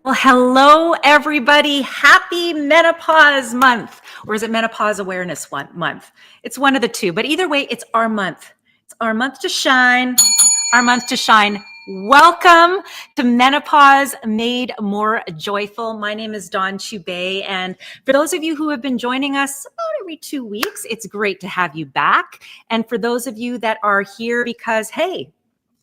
Well, hello, everybody. Happy Menopause Month. Or is it Menopause Awareness Month? It's one of the two. But either way, it's our month. It's our month to shine. Our month to shine. Welcome to Menopause Made More Joyful. My name is Dawn Chubay. And for those of you who have been joining us about every 2 weeks, it's great to have you back. And for those of you that are here because, hey,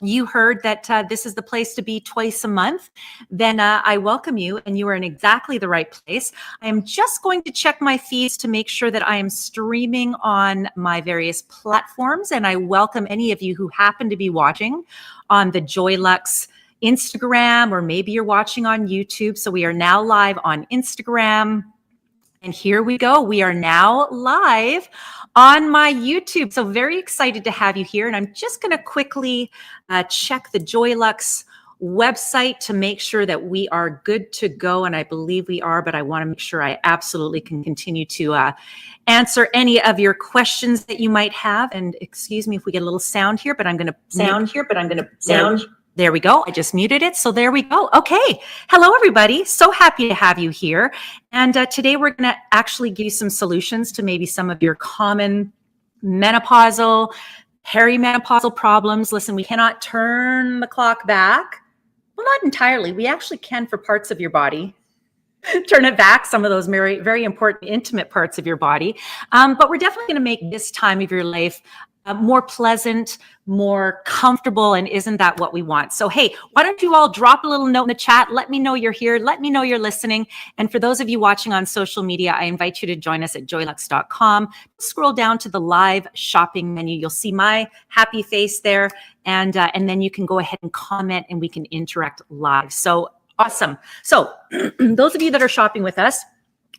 you heard that this is the place to be twice a month, then I welcome you, and you are in exactly the right place. I am just going to check my feeds to make sure that I am streaming on my various platforms, and I welcome any of you who happen to be watching on the Joylux Instagram, or maybe you're watching on YouTube. So we are now live on Instagram. And here we go. We are now live on my YouTube. So very excited to have you here. And I'm just going to quickly check the Joylux website to make sure that we are good to go. And I believe we are, but I want to make sure I absolutely can continue to answer any of your questions that you might have. And excuse me if we get a little sound here, but I'm going to There we go. I just muted it. So there we go. Okay. Hello, everybody. So happy to have you here. And today we're going to actually give you some solutions to maybe some of your common menopausal, perimenopausal problems. Listen, we cannot turn the clock back. Well, not entirely. We actually can for parts of your body. Turn it back, some of those very, very important, intimate parts of your body. But we're definitely going to make this time of your life more pleasant, more comfortable, and isn't that what we want? So, hey, why don't you all drop a little note in the chat? Let me know you're here. Let me know you're listening. And for those of you watching on social media, I invite you to join us at joylux.com. Scroll down to the live shopping menu. You'll see my happy face there. And then you can go ahead and comment and we can interact live. So awesome. So those of you that are shopping with us,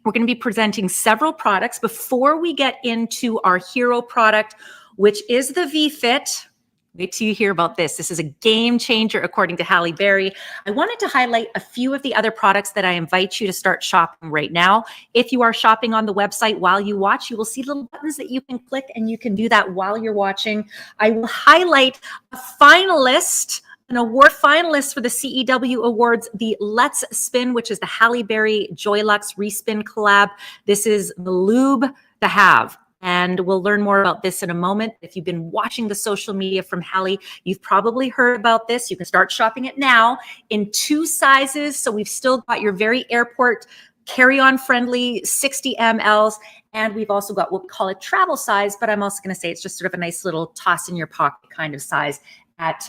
we're going to be presenting several products. Before we get into our hero product, which is the V-Fit. Wait till you hear about this. This is a game changer, according to Halle Berry. I wanted to highlight a few of the other products that I invite you to start shopping right now. If you are shopping on the website while you watch, you will see little buttons that you can click, and you can do that while you're watching. I will highlight a finalist, an award finalist for the CEW Awards, the Let's Spin, which is the Halle Berry Joylux Respin collab. This is the lube to have. And we'll learn more about this in a moment. If you've been watching the social media from Halle, you've probably heard about this. You can start shopping it now in 2 sizes. So we've still got your very airport carry-on friendly 60 mLs. And we've also got what we call a travel size, but I'm also going to say it's just sort of a nice little toss in your pocket kind of size at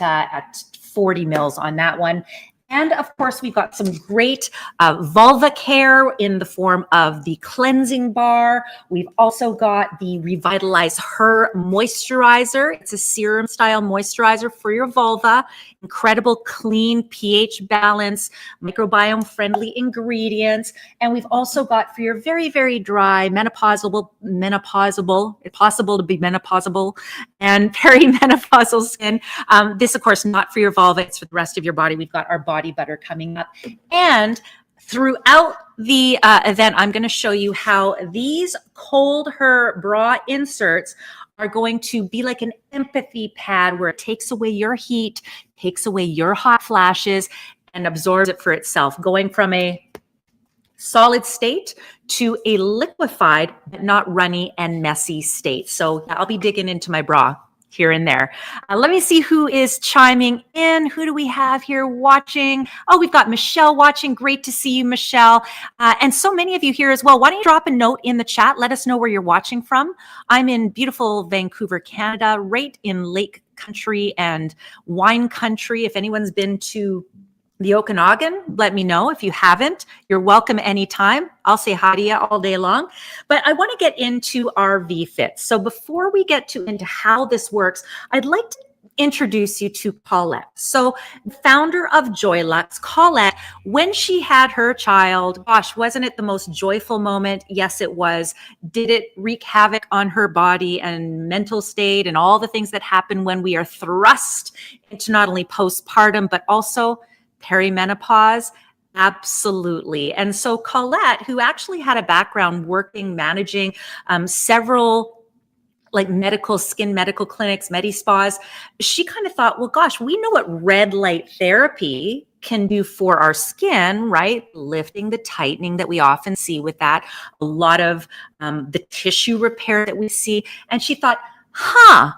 40 mils on that one. And of course, we've got some great vulva care in the form of the cleansing bar. We've also got the Revitalize Her moisturizer. It's a serum style moisturizer for your vulva. Incredible clean pH balance, microbiome friendly ingredients. And we've also got for your very, very dry, menopausal, possible to be menopausal, and perimenopausal skin. This, of course, not for your vulva. It's for the rest of your body. We've got our body butter coming up. And throughout the event, I'm going to show you how these Cold Her bra inserts are going to be like an empathy pad where it takes away your heat, takes away your hot flashes, and absorbs it for itself, going from a solid state to a liquefied, but not runny and messy state. So I'll be digging into my bra here and there. Let me see who is chiming in. Who do we have here watching? Oh, we've got Michelle watching. Great to see you, Michelle. And so many of you here as well. Why don't you drop a note in the chat? Let us know where you're watching from. I'm in beautiful Vancouver, Canada, right in lake country and wine country. If anyone's been to the Okanagan, let me know. If you haven't, you're welcome anytime. I'll say hi to you all day long. But I want to get into our V-Fit. So before we get into how this works, I'd like to introduce you to Paulette. So the founder of Joylux, Paulette, when she had her child, gosh, wasn't it the most joyful moment? Yes, it was. Did it wreak havoc on her body and mental state and all the things that happen when we are thrust into not only postpartum, but also perimenopause? Absolutely. And so Colette, who actually had a background working, managing several like skin medical clinics, medi spas, she kind of thought, well, gosh, we know what red light therapy can do for our skin, right? Lifting, the tightening that we often see with that, a lot of the tissue repair that we see. And she thought, I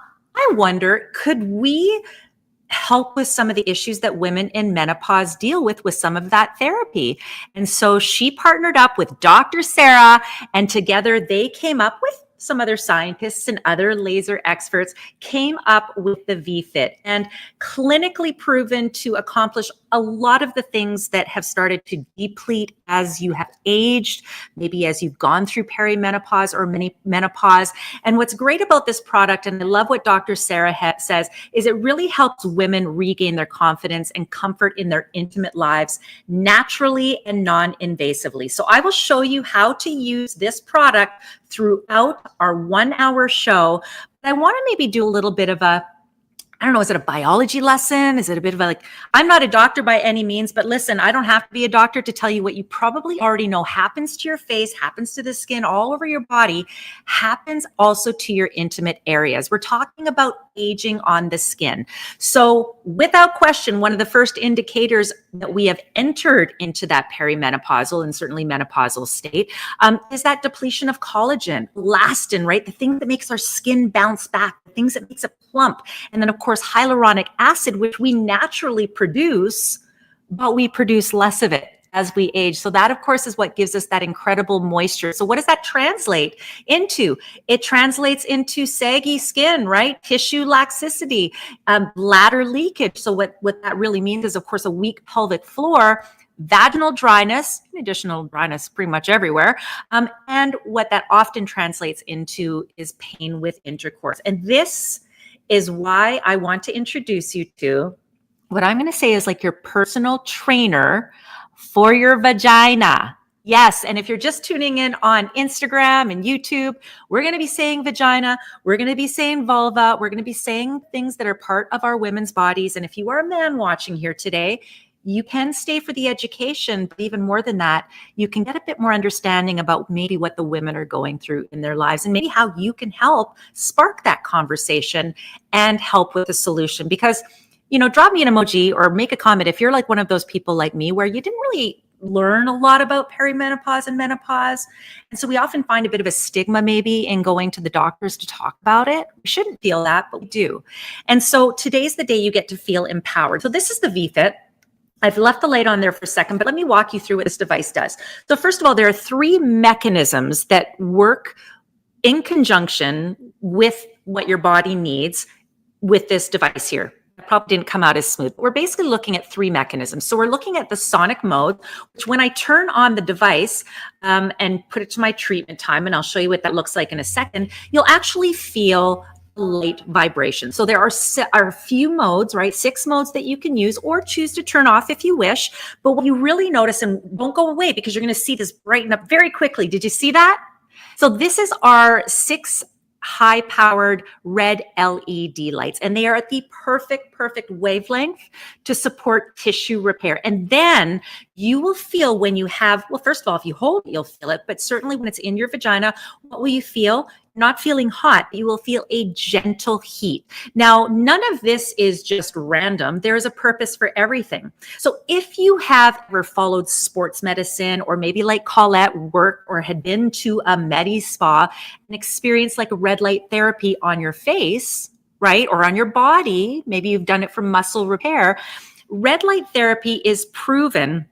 wonder, could we help with some of the issues that women in menopause deal with some of that therapy? And so she partnered up with Dr. Sarah, and together they came up with some other scientists and other laser experts, came up with the VFit, and clinically proven to accomplish a lot of the things that have started to deplete as you have aged, maybe as you've gone through perimenopause or menopause. And what's great about this product, and I love what Dr. Sarah says, is it really helps women regain their confidence and comfort in their intimate lives naturally and non-invasively. So I will show you how to use this product throughout our 1 hour show. But I want to maybe do a little bit of a, I don't know, is it a biology lesson? Is it a bit of a, like, I'm not a doctor by any means, but listen, I don't have to be a doctor to tell you what you probably already know happens to your face, happens to the skin all over your body, happens also to your intimate areas. We're talking about aging on the skin. So without question, one of the first indicators that we have entered into that perimenopausal and certainly menopausal state is that depletion of collagen, elastin, right? The thing that makes our skin bounce back, the things that makes it plump. And then of course, hyaluronic acid, which we naturally produce, but we produce less of it as we age. So that, of course, is what gives us that incredible moisture. So what does that translate into? It translates into saggy skin, right? Tissue laxicity, bladder leakage. So what that really means is, of course, a weak pelvic floor, vaginal dryness, additional dryness pretty much everywhere. And what that often translates into is pain with intercourse. And this is why I want to introduce you to what I'm going to say is like your personal trainer for your vagina. Yes. And if you're just tuning in on Instagram and YouTube, we're going to be saying vagina. We're going to be saying vulva. We're going to be saying things that are part of our women's bodies. And if you are a man watching here today, you can stay for the education, but even more than that, you can get a bit more understanding about maybe what the women are going through in their lives and maybe how you can help spark that conversation and help with the solution. Because, you know, drop me an emoji or make a comment if you're like one of those people like me where you didn't really learn a lot about perimenopause and menopause. And so we often find a bit of a stigma maybe in going to the doctors to talk about it. We shouldn't feel that, but we do. And so today's the day you get to feel empowered. So this is the VFit. I've left the light on there for a second, but let me walk you through what this device does. So first of all, there are 3 mechanisms that work in conjunction with what your body needs with this device here. It probably didn't come out as smooth. We're basically looking at 3 mechanisms. So we're looking at the sonic mode, which when I turn on the device and put it to my treatment time, and I'll show you what that looks like in a second, you'll actually feel light vibration. So there are a few modes, right? 6 modes that you can use or choose to turn off if you wish. But what you really notice, and don't go away because you're going to see this brighten up very quickly. Did you see that? So this is our 6 high-powered red LED lights, and they are at the perfect wavelength to support tissue repair. And then you will feel when you have, well, first of all, if you hold it, you'll feel it, but certainly when it's in your vagina, what will you feel? Not feeling hot, you will feel a gentle heat. Now, none of this is just random. There is a purpose for everything. So if you have ever followed sports medicine, or maybe like Colette worked or had been to a Medi Spa and experienced like a red light therapy on your face, right? Or on your body, maybe you've done it for muscle repair. Red light therapy is proven.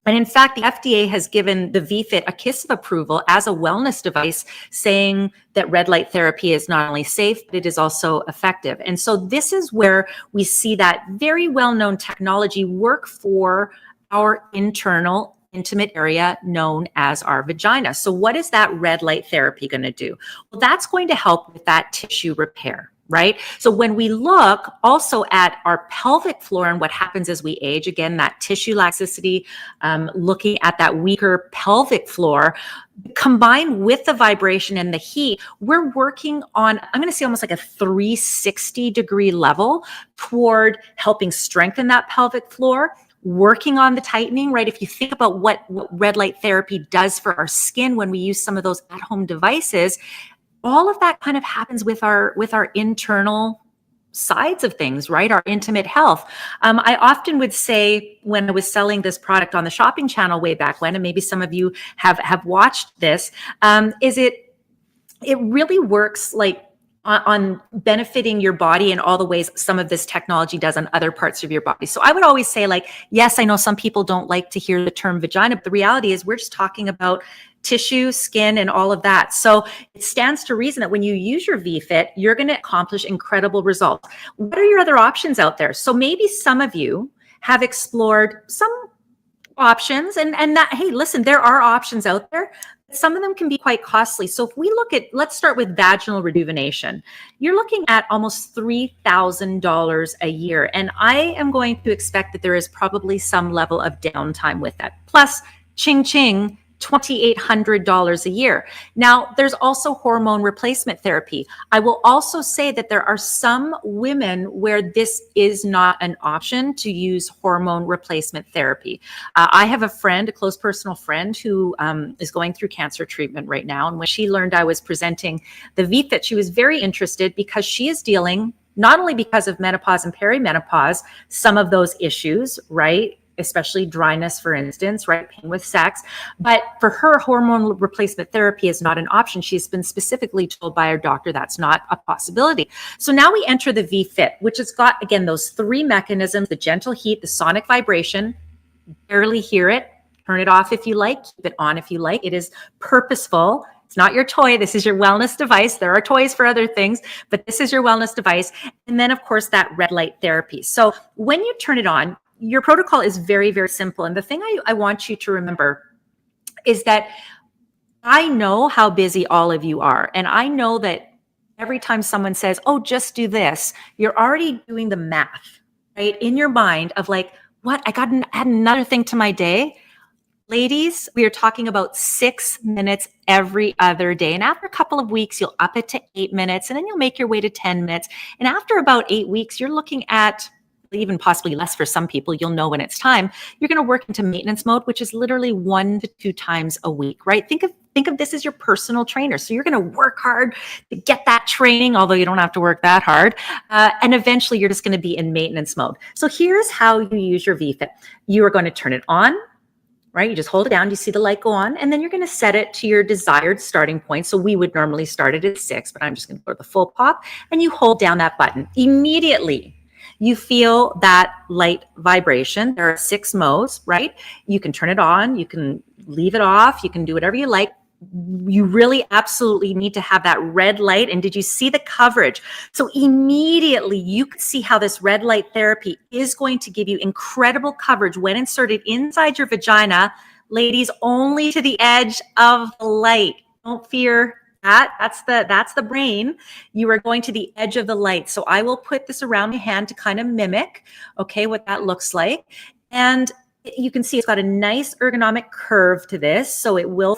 And in fact, the FDA has given the VFit a kiss of approval as a wellness device, saying that red light therapy is not only safe, but it is also effective. And so this is where we see that very well-known technology work for our internal intimate area known as our vagina. So what is that red light therapy going to do? Well, that's going to help with that tissue repair. Right? So when we look also at our pelvic floor and what happens as we age, again, that tissue laxicity, looking at that weaker pelvic floor, combined with the vibration and the heat, we're working on, I'm going to say almost like a 360-degree level toward helping strengthen that pelvic floor, working on the tightening, right? If you think about what red light therapy does for our skin when we use some of those at-home devices, all of that kind of happens with our internal sides of things, right? Our intimate health. I often would say when I was selling this product on the shopping channel way back when, and maybe some of you have watched this, is it really works like on benefiting your body in all the ways some of this technology does on other parts of your body. So I would always say, like, yes, I know some people don't like to hear the term vagina, but the reality is we're just talking about tissue, skin, and all of that. So it stands to reason that when you use your VFit, you're going to accomplish incredible results. What are your other options out there? So maybe some of you have explored some options and that, hey, listen, there are options out there. Some of them can be quite costly. So if we look at, let's start with vaginal rejuvenation. You're looking at almost $3,000 a year. And I am going to expect that there is probably some level of downtime with that. Plus, ching ching, $2,800 a year. Now, there's also hormone replacement therapy. I will also say that there are some women where this is not an option to use hormone replacement therapy. I have a friend, a close personal friend, who is going through cancer treatment right now. And when she learned I was presenting the VFit, she was very interested because she is dealing, not only because of menopause and perimenopause, some of those issues, right? Especially dryness, for instance, right? Pain with sex. But for her, hormone replacement therapy is not an option. She's been specifically told by her doctor that's not a possibility. So now we enter the VFit, which has got, again, those three mechanisms: the gentle heat, the sonic vibration. Barely hear it. Turn it off if you like. Keep it on if you like. It is purposeful. It's not your toy. This is your wellness device. There are toys for other things, but this is your wellness device. And then, of course, that red light therapy. So when you turn it on, your protocol is very, very simple. And the thing I want you to remember is that I know how busy all of you are. And I know that every time someone says, oh, just do this, you're already doing the math, right? In your mind of like, what? I got to add another thing to my day. Ladies, we are talking about 6 minutes every other day. And after a couple of weeks, you'll up it to 8 minutes, and then you'll make your way to 10 minutes. And after about 8 weeks, you're looking at even possibly less for some people. You'll know when it's time. You're going to work into maintenance mode, which is literally 1 to 2 times a week, right? Think of this as your personal trainer. So you're going to work hard to get that training, although you don't have to work that hard. And eventually you're just going to be in maintenance mode. So here's how you use your VFit. You are going to turn it on, right? You just hold it down. You see the light go on, and then you're going to set it to your desired starting point. So we would normally start it at 6, but I'm just going to go to the full pop, and you hold down that button. Immediately, you feel that light vibration. There are 6 modes, right? You can turn it on, you can leave it off, you can do whatever you like. You really absolutely need to have that red light. And did you see the coverage? So immediately you can see how this red light therapy is going to give you incredible coverage when inserted inside your vagina. Ladies, only to the edge of the light. Don't fear that. That's the brain. You are going to the edge of the light. So I will put this around my hand to kind of mimic, okay, what that looks like. And you can see it's got a nice ergonomic curve to this. So it will,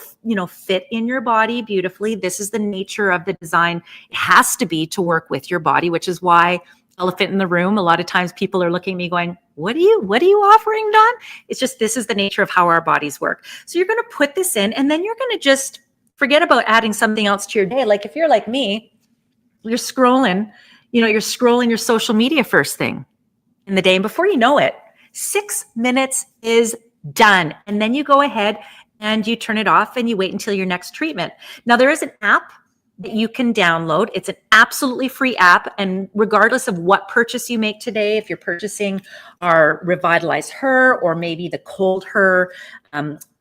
fit in your body beautifully. This is the nature of the design. It has to be to work with your body, which is why elephant in the room. A lot of times people are looking at me going, what are you offering, Dawn? It's just, this is the nature of how our bodies work. So you're going to put this in, and then you're going to just forget about adding something else to your day. Like if you're like me, you're scrolling your social media first thing in the day. And before you know it, 6 minutes is done. And then you go ahead and you turn it off and you wait until your next treatment. Now there is an app that you can download. It's an absolutely free app. And regardless of what purchase you make today, if you're purchasing our Revitalize Her or maybe the Cold Her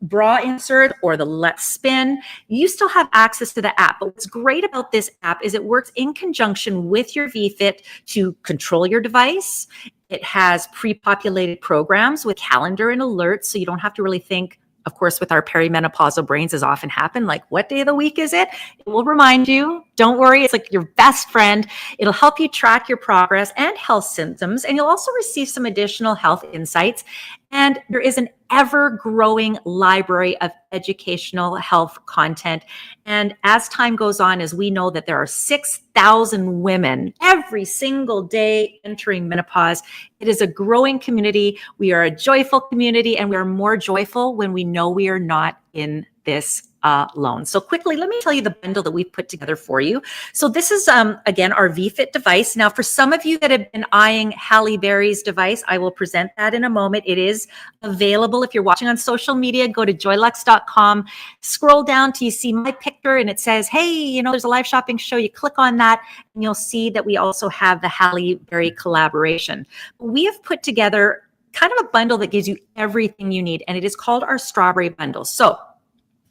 bra insert or the Let's Spin, you still have access to the app. But what's great about this app is it works in conjunction with your VFit to control your device. It has pre-populated programs with calendar and alerts, so you don't have to really think. Of course, with our perimenopausal brains, as often happen, like what day of the week is it? It will remind you. Don't worry, it's like your best friend. It'll help you track your progress and health symptoms, and you'll also receive some additional health insights. And there is an ever-growing library of educational health content. And as time goes on, as we know that there are 6,000 women every single day entering menopause, it is a growing community. We are a joyful community, and we are more joyful when we know we are not in this alone. So quickly, let me tell you the bundle that we've put together for you. So this is, again, our VFit device. Now, for some of you that have been eyeing Halle Berry's device, I will present that in a moment. It is available. If you're watching on social media, go to joylux.com, scroll down till you see my picture and it says, hey, there's a live shopping show. You click on that and you'll see that we also have the Halle Berry collaboration. We have put together kind of a bundle that gives you everything you need, and it is called our Strawberry Bundle. So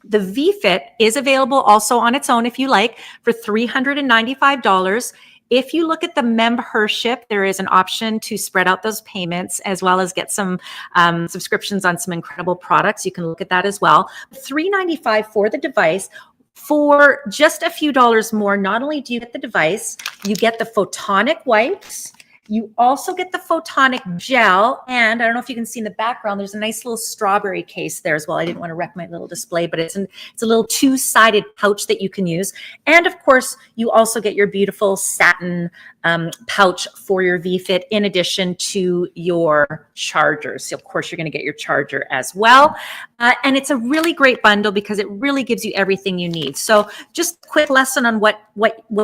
the VFit is available also on its own if you like for $395. If you look at the membership, there is an option to spread out those payments as well as get some subscriptions on some incredible products. You can look at that as well. $395 for the device. For just a few dollars more, not only do you get the device, you get the photonic wipes. You also get the photonic gel, and I don't know if you can see in the background, there's a nice little strawberry case there as well. I didn't want to wreck my little display, but it's a little two-sided pouch that you can use. And of course, you also get your beautiful satin pouch for your VFit in addition to your charger. So of course, you're going to get your charger as well. And it's a really great bundle because it really gives you everything you need. So just a quick lesson on what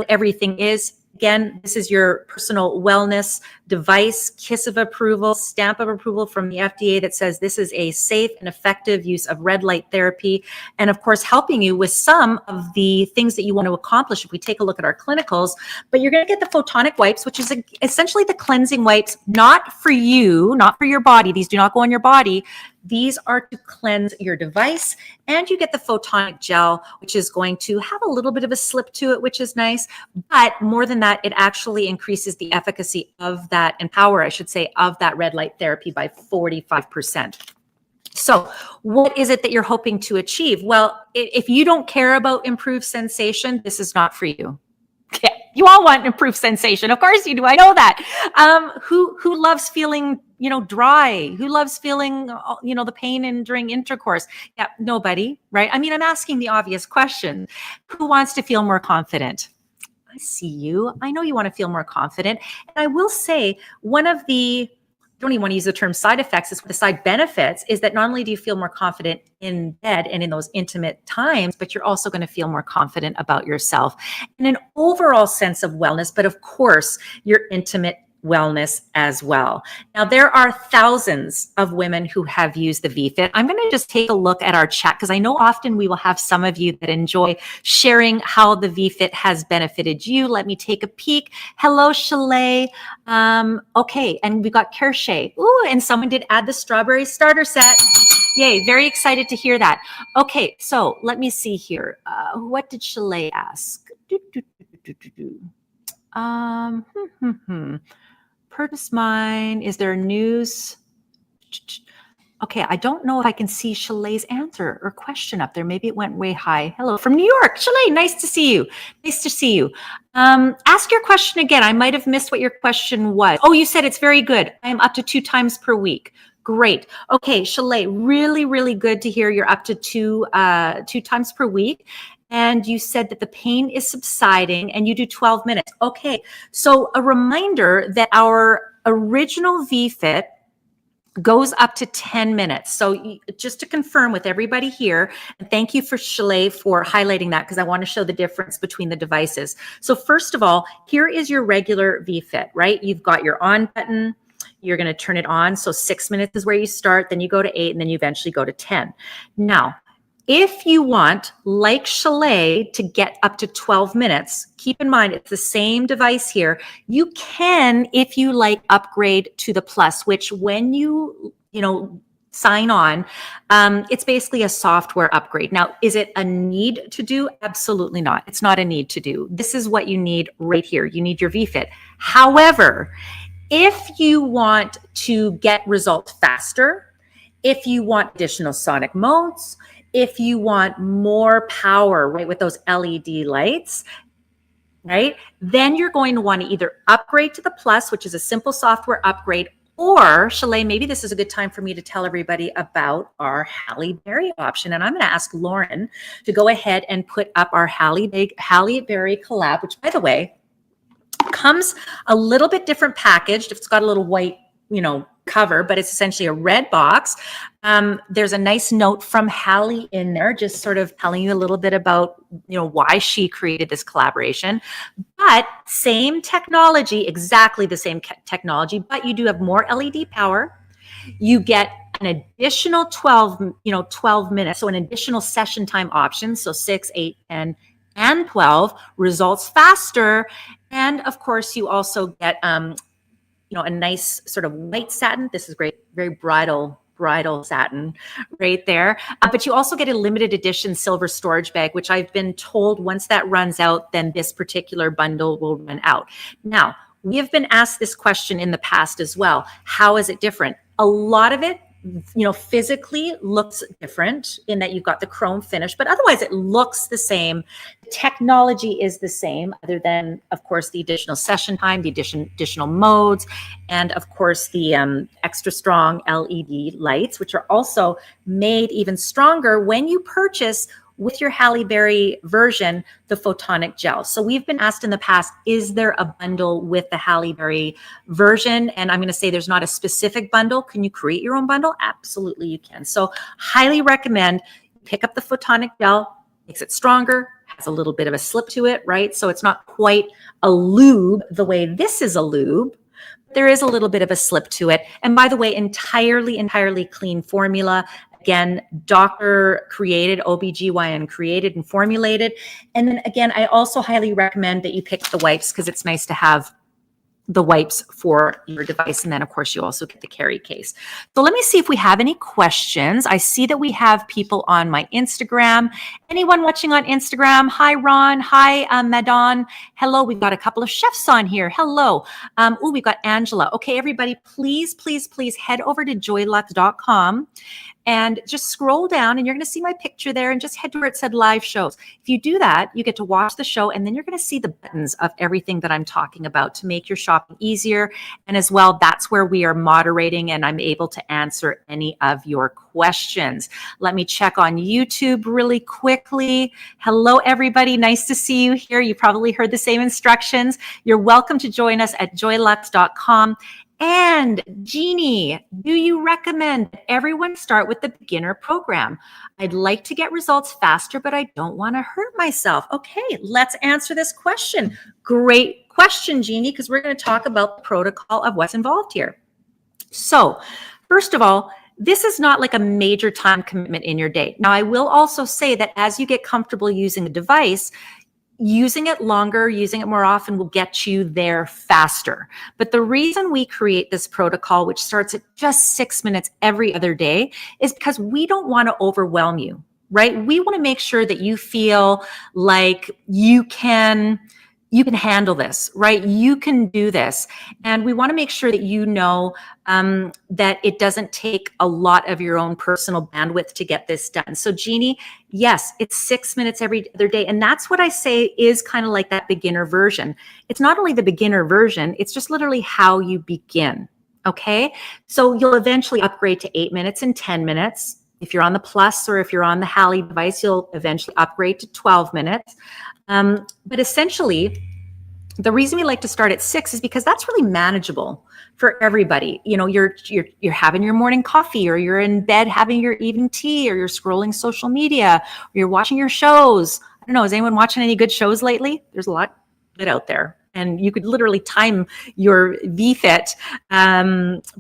everything is. Again, this is your personal wellness device, kiss of approval, stamp of approval from the FDA that says this is a safe and effective use of red light therapy. And of course, helping you with some of the things that you want to accomplish if we take a look at our clinicals. But you're going to get the photonic wipes, which is essentially the cleansing wipes, not for you, not for your body. These do not go on your body. These are to cleanse your device, and you get the photonic gel, which is going to have a little bit of a slip to it, which is nice. But more than that, it actually increases the efficacy of that, and power, I should say, of that red light therapy by 45%. So what is it that you're hoping to achieve? Well, if you don't care about improved sensation, this is not for you. Okay. You all want improved sensation. Of course you do. I know that. Who loves feeling, dry? Who loves feeling, the pain during intercourse? Yeah, nobody, right? I mean, I'm asking the obvious question. Who wants to feel more confident? I see you. I know you want to feel more confident. And I will say one of the, I don't even want to use the term side effects, it's the side benefits is that not only do you feel more confident in bed and in those intimate times, but you're also going to feel more confident about yourself and an overall sense of wellness, but of course, your intimate wellness as well. Now, there are thousands of women who have used the VFit. I'm going to just take a look at our chat because I know often we will have some of you that enjoy sharing how the VFit has benefited you. Let me take a peek. Hello, Chalet. Okay, and we got Kershay. Ooh, and someone did add the strawberry starter set. Yay, very excited to hear that. Okay, so let me see here. What did Chalet ask? Purchase mine. Is there news? Okay, I don't know if I can see Chalet's answer or question up there. Maybe it went way high. Hello from New York. Chalet, nice to see you. Nice to see you. Ask your question again. I might have missed what your question was. Oh, you said it's very good. I am up to 2 times per week. Great. Okay, Chalet, really, really good to hear you're up to two times per week. And you said that the pain is subsiding and you do 12 minutes. Okay, so a reminder that our original VFit goes up to 10 minutes. So just to confirm with everybody here, and thank you for Chalet for highlighting that because I want to show the difference between the devices. So first of all, here is your regular VFit, right? You've got your on button. You're going to turn it on. So 6 minutes is where you start, then you go to 8, and then you eventually go to 10. Now, if you want, like Chalet, to get up to 12 minutes, keep in mind it's the same device here. You can, if you like, upgrade to the Plus, which when you sign on, it's basically a software upgrade. Now, is it a need to do? Absolutely not. It's not a need to do. This is what you need right here. You need your VFit. However, if you want to get results faster, if you want additional sonic modes, if you want more power, right, with those LED lights, right, then you're going to want to either upgrade to the Plus, which is a simple software upgrade, or Chalet, maybe this is a good time for me to tell everybody about our Halle Berry option. And I'm going to ask Lauren to go ahead and put up our Halle Berry collab, which, by the way, comes a little bit different packaged. It's got a little white cover, but it's essentially a red box. There's a nice note from Hallie in there, just sort of telling you a little bit about, why she created this collaboration. But same technology, exactly the same technology, but you do have more LED power. You get an additional 12 minutes. So an additional session time option. So 6, 8, 10, and 12 results faster. And of course, you also get, a nice sort of white satin. This is great, very bridal satin right there. But you also get a limited edition silver storage bag, which I've been told once that runs out, then this particular bundle will run out. Now, we have been asked this question in the past as well. How is it different? A lot of it, physically looks different in that you've got the chrome finish, but otherwise it looks the same. The technology is the same, other than, of course, the additional session time, the additional modes, and of course the extra strong LED lights, which are also made even stronger when you purchase with your Halle Berry version, the photonic gel. So we've been asked in the past, is there a bundle with the Halle Berry version? And I'm going to say there's not a specific bundle. Can you create your own bundle? Absolutely, you can. So highly recommend pick up the photonic gel, makes it stronger, has a little bit of a slip to it, right? So it's not quite a lube the way this is a lube. There is a little bit of a slip to it. And by the way, entirely clean formula. Again, doctor created, OBGYN created and formulated. And then again, I also highly recommend that you pick the wipes because it's nice to have the wipes for your device. And then of course you also get the carry case. So let me see if we have any questions. I see that we have people on my Instagram. Anyone watching on Instagram? Hi, Ron. Hi, Madon. Hello. We've got a couple of chefs on here. Hello. We've got Angela. Okay, everybody, please head over to joylux.com and just scroll down and you're going to see my picture there and just head to where it said live shows. If you do that, you get to watch the show and then you're going to see the buttons of everything that I'm talking about to make your shopping easier. And as well, that's where we are moderating and I'm able to answer any of your questions. Let me check on YouTube really quickly. Hello, everybody. Nice to see you here. You probably heard the same instructions. You're welcome to join us at joylux.com. And Jeannie, do you recommend that everyone start with the beginner program? I'd like to get results faster, but I don't want to hurt myself. Okay, let's answer this question. Great question, Jeannie, because we're going to talk about the protocol of what's involved here. So, first of all, this is not like a major time commitment in your day. Now, I will also say that as you get comfortable using the device, using it longer, using it more often will get you there faster. But the reason we create this protocol, which starts at just 6 minutes every other day, is because we don't want to overwhelm you, right? We want to make sure that you feel like you can handle this, right? You can do this. And we want to make sure that you know that it doesn't take a lot of your own personal bandwidth to get this done. So Jeannie, yes, it's 6 minutes every other day. And that's what I say is kind of like that beginner version. It's not only the beginner version, it's just literally how you begin, okay? So you'll eventually upgrade to 8 minutes and 10 minutes. If you're on the Plus or if you're on the Halle device, you'll eventually upgrade to 12 minutes. But essentially, the reason we like to start at 6 is because that's really manageable for everybody. You know, you're having your morning coffee, or you're in bed having your evening tea, or you're scrolling social media, or you're watching your shows. I don't know, is anyone watching any good shows lately? There's a lot good out there. And you could literally time your VFit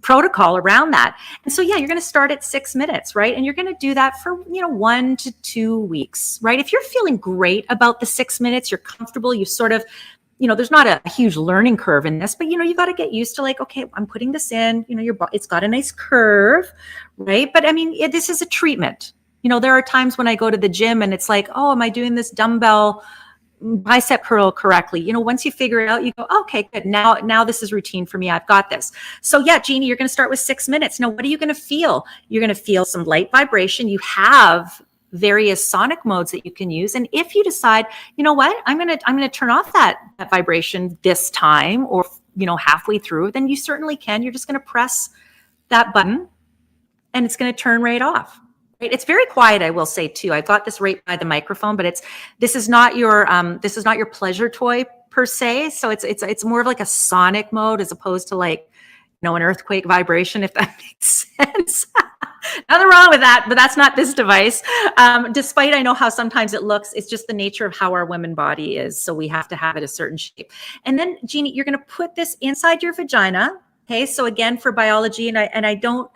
protocol around that. And so, yeah, you're going to start at 6 minutes, right? And you're going to do that for, 1 to 2 weeks, right? If you're feeling great about the 6 minutes, you're comfortable, you sort of, there's not a huge learning curve in this, but, you got to get used to like, okay, I'm putting this in, it's got a nice curve, right? But I mean, this is a treatment. There are times when I go to the gym and it's like, oh, am I doing this dumbbell bicep curl correctly? Once you figure it out, you go, okay, good. Now this is routine for me. I've got this. So yeah, Jeannie, you're going to start with 6 minutes. Now, what are you going to feel? You're going to feel some light vibration. You have various sonic modes that you can use. And if you decide, you know what, I'm going to turn off that vibration this time, or, halfway through, then you certainly can. You're just going to press that button and it's going to turn right off. Right? It's very quiet, I will say too. I've got this right by the microphone, but this is not your pleasure toy per se. So it's more of like a sonic mode as opposed to like, an earthquake vibration, if that makes sense. Nothing wrong with that, but that's not this device. Despite I know how sometimes it looks, it's just the nature of how our women body is. So we have to have it a certain shape. And then, Jeannie, you're going to put this inside your vagina. Okay, so again, for biology, and I don't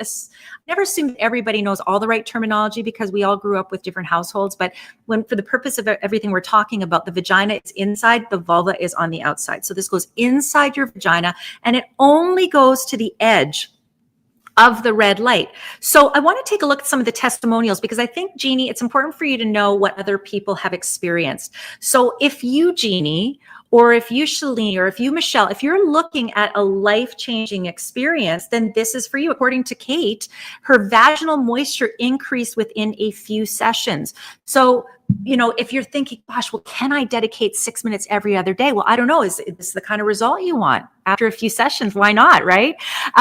never assume that everybody knows all the right terminology because we all grew up with different households. But when, for the purpose of everything we're talking about, the vagina is inside, the vulva is on the outside. So this goes inside your vagina, and it only goes to the edge of the red light. So I want to take a look at some of the testimonials because I think, Jeannie, it's important for you to know what other people have experienced. So if you, Jeannie, or if you, Shalene, or if you, Michelle, if you're looking at a life-changing experience, then this is for you. According to Kate, her vaginal moisture increased within a few sessions. So, if you're thinking, gosh, well, can I dedicate 6 minutes every other day? Well, I don't know. Is this the kind of result you want after a few sessions? Why not, right?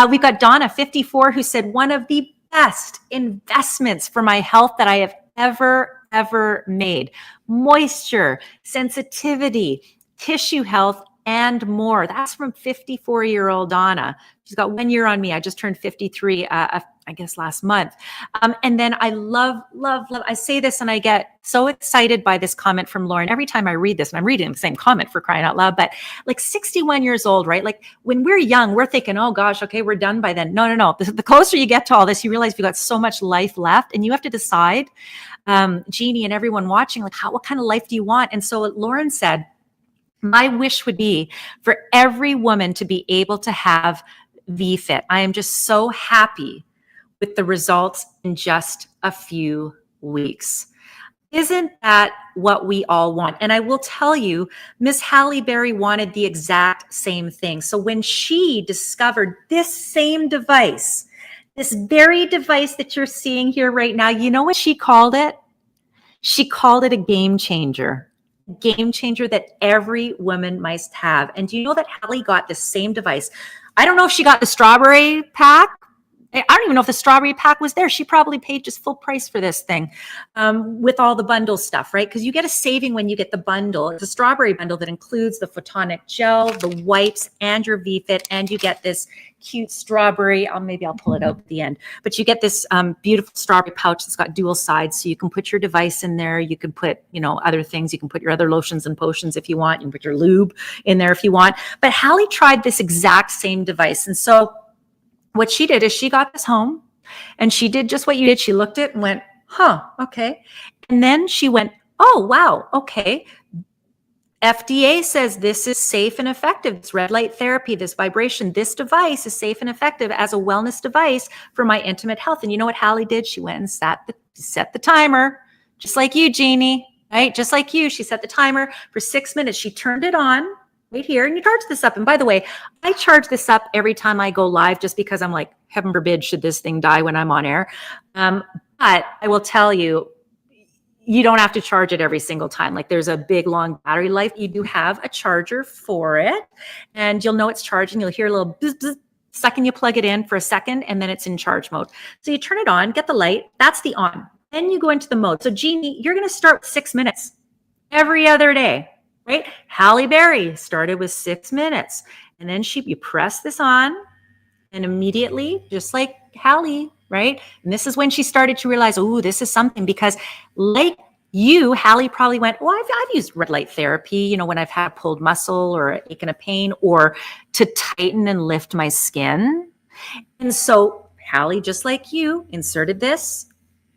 We've got Donna, 54, who said, one of the best investments for my health that I have ever made. Moisture, sensitivity, tissue health, and more. That's from 54-year-old Donna. She's got 1 year on me. I just turned 53, I guess last month. And then I love, I say this and I get so excited by this comment from Lauren. Every time I read this, and I'm reading the same comment for crying out loud, but like 61 years old, right? Like when we're young, we're thinking, oh gosh, okay, we're done by then. No. The closer you get to all this, you realize you've got so much life left and you have to decide, Jeannie and everyone watching, like what kind of life do you want? And so Lauren said, my wish would be for every woman to be able to have VFit. I am just so happy with the results in just a few weeks. Isn't that what we all want? And I will tell you, Miss Halle Berry wanted the exact same thing. So when she discovered this same device, this very device that you're seeing here right now, you know what she called it? She called it a game changer. Game changer that every woman must have. And do you know that Halle got the same device? I don't know if she got the strawberry pack. I don't even know if the strawberry pack was there. She probably paid just full price for this thing with all the bundle stuff, right? Because you get a saving when you get the bundle. It's a strawberry bundle that includes the photonic gel, the wipes, and your VFit, and you get this cute strawberry. Maybe I'll pull it out at the end. But you get this beautiful strawberry pouch that's got dual sides, so you can put your device in there. You can put, other things. You can put your other lotions and potions if you want. You can put your lube in there if you want. But Halle tried this exact same device, and so what she did is she got this home and she did just what you did. She looked at it and went, huh, okay. And then she went, oh, wow, okay. FDA says this is safe and effective. This red light therapy, this vibration, this device is safe and effective as a wellness device for my intimate health. And you know what Halle did? She went and set the timer, just like you, Jeannie, right? Just like you. She set the timer for 6 minutes. She turned it on. Right here, and you charge this up. And by the way, I charge this up every time I go live just because I'm like, heaven forbid, should this thing die when I'm on air. But I will tell you, you don't have to charge it every single time. Like there's a big, long battery life. You do have a charger for it, and you'll know it's charging. You'll hear a little bzz, bzz. Second you plug it in for a second, and then it's in charge mode. So you turn it on, get the light. That's the on. Then you go into the mode. So Jeannie, you're going to start with 6 minutes every other day. Right? Halle Berry started with 6 minutes, and then you press this on, and immediately, just like Halle, right? And this is when she started to realize, oh, this is something, because like you, Halle probably went, oh, I've used red light therapy, when I've had a pulled muscle or an ache and a pain, or to tighten and lift my skin. And so Halle, just like you, inserted this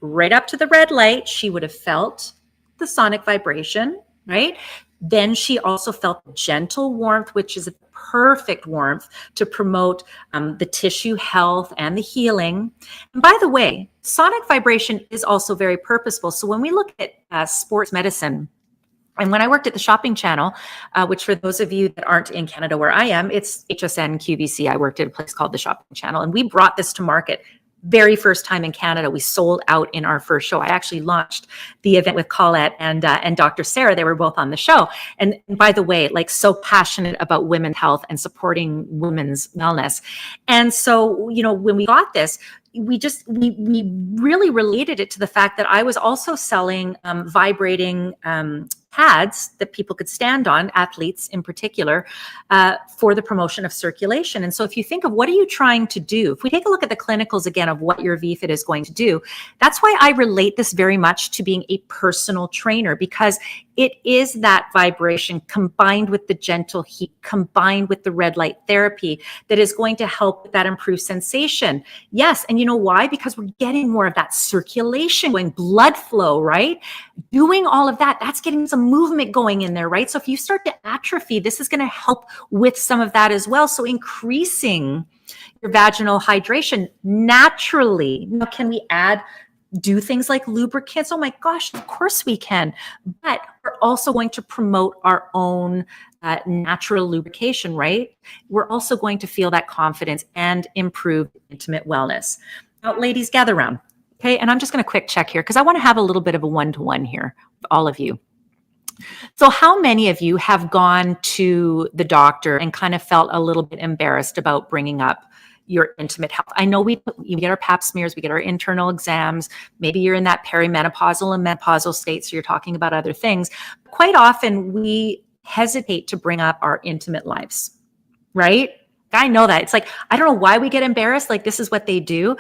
right up to the red light. She would have felt the sonic vibration, right? Then she also felt gentle warmth, which is a perfect warmth to promote the tissue health and the healing. And by the way, sonic vibration is also very purposeful. So when we look at sports medicine, and when I worked at the Shopping Channel, which for those of you that aren't in Canada where I am, it's HSN QVC. I worked at a place called the Shopping Channel, and we brought this to market. Very first time in Canada, we sold out in our first show. I actually launched the event with Colette and Dr. Sarah. They were both on the show. And by the way, like so passionate about women's health and supporting women's wellness. And so, when we got this, we really related it to the fact that I was also selling vibrating pads that people could stand on, athletes in particular, for the promotion of circulation. And so if you think of what are you trying to do, if we take a look at the clinicals again of what your VFit is going to do, that's why I relate this very much to being a personal trainer, because it is that vibration combined with the gentle heat, combined with the red light therapy that is going to help with that improved sensation. Yes, and you know why? Because we're getting more of that circulation going, blood flow, right? Doing all of that, that's getting some movement going in there, right? So if you start to atrophy, this is going to help with some of that as well. So increasing your vaginal hydration naturally. Now, can we do things like lubricants? Oh my gosh, of course we can. But we're also going to promote our own natural lubrication, right? We're also going to feel that confidence and improve intimate wellness. Now, ladies, gather around. Okay, and I'm just going to quick check here because I want to have a little bit of a one-to-one here with all of you. So how many of you have gone to the doctor and kind of felt a little bit embarrassed about bringing up your intimate health? I know we get our pap smears, we get our internal exams. Maybe you're in that perimenopausal and menopausal state, so you're talking about other things. Quite often we hesitate to bring up our intimate lives, right? I know that. It's like, I don't know why we get embarrassed. Like, this is what they do.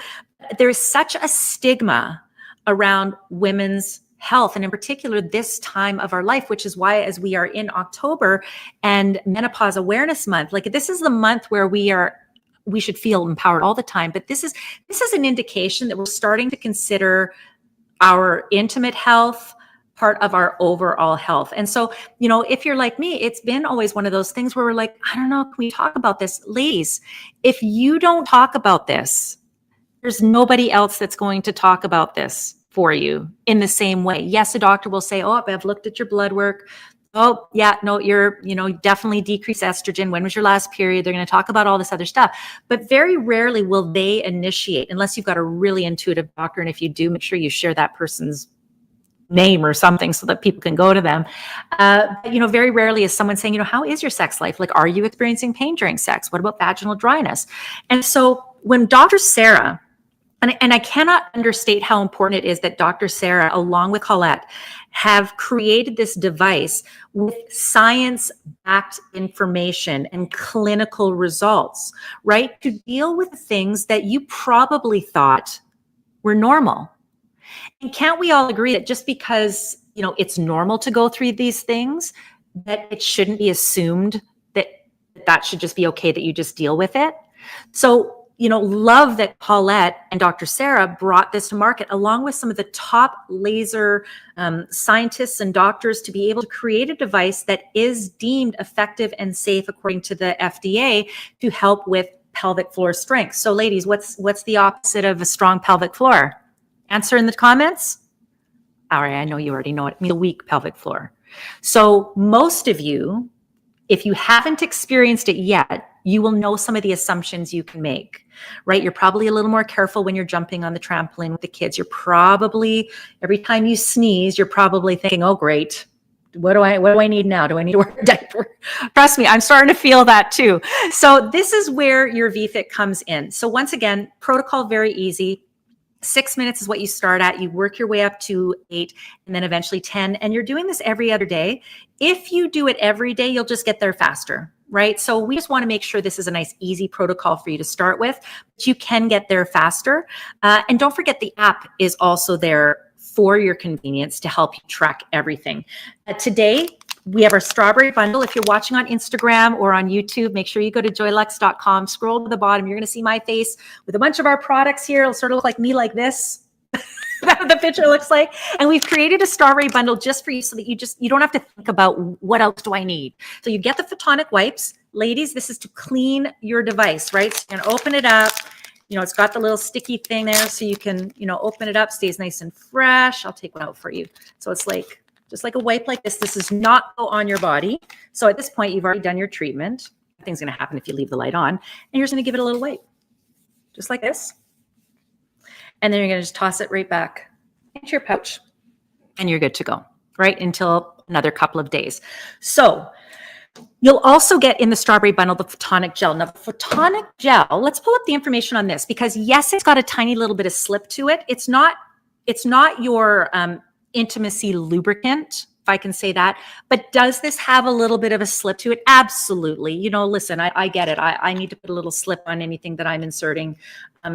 There's such a stigma around women's health, and in particular this time of our life, which is why as we are in October and Menopause Awareness Month, like this is the month where we should feel empowered all the time. But this is an indication that we're starting to consider our intimate health part of our overall health. And so, you know, if you're like me, it's been always one of those things where we're like, I don't know, can we talk about this? Ladies, if you don't talk about this, there's nobody else that's going to talk about this for you in the same way. Yes, a doctor will say, oh, I've looked at your blood work. Oh, yeah, no, you're, definitely decreased estrogen. When was your last period? They're going to talk about all this other stuff. But very rarely will they initiate, unless you've got a really intuitive doctor. And if you do, make sure you share that person's name or something so that people can go to them. Very rarely is someone saying, how is your sex life? Like, are you experiencing pain during sex? What about vaginal dryness? And so when Dr. Sarah, and I cannot understate how important it is that Dr. Sarah, along with Colette, have created this device with science-backed information and clinical results, right? To deal with things that you probably thought were normal. And can't we all agree that just because, it's normal to go through these things, that it shouldn't be assumed that should just be okay, that you just deal with it? So, love that Paulette and Dr. Sarah brought this to market, along with some of the top laser scientists and doctors, to be able to create a device that is deemed effective and safe according to the FDA to help with pelvic floor strength. So ladies, what's the opposite of a strong pelvic floor? Answer in the comments. All right, I know you already know it. I mean, a weak pelvic floor. So most of you, if you haven't experienced it yet, you will know some of the assumptions you can make, right? You're probably a little more careful when you're jumping on the trampoline with the kids. You're probably, every time you sneeze, you're probably thinking, oh, great. What do I need now? Do I need to wear a diaper? Trust me, I'm starting to feel that too. So this is where your VFit comes in. So once again, protocol, very easy. 6 minutes is what you start at. You work your way up to 8 and then eventually 10. And you're doing this every other day. If you do it every day, you'll just get there faster, right? So we just want to make sure this is a nice, easy protocol for you to start with, but you can get there faster. And don't forget, the app is also there for your convenience to help you track everything. Today, we have our strawberry bundle. If you're watching on Instagram or on YouTube, make sure you go to joylux.com, scroll to the bottom. You're going to see my face with a bunch of our products here. It'll sort of look like me like this. That's what the picture looks like. And we've created a strawberry bundle just for you so that you don't have to think about what else do I need. So you get the photonic wipes. Ladies, this is to clean your device, right? So you're going to open it up. It's got the little sticky thing there so you can, open it up, stays nice and fresh. I'll take one out for you. So it's like, just like a wipe like this. This does not go on your body. So at this point, you've already done your treatment. Nothing's going to happen if you leave the light on. And you're just going to give it a little wipe, just like this. And then you're going to just toss it right back into your pouch. And you're good to go, right? Until another couple of days. So you'll also get in the strawberry bundle the photonic gel. Now, the photonic gel, let's pull up the information on this, because yes, it's got a tiny little bit of slip to it. It's not your intimacy lubricant, if I can say that. But does this have a little bit of a slip to it? Absolutely. You know, listen, I get it. I need to put a little slip on anything that I'm inserting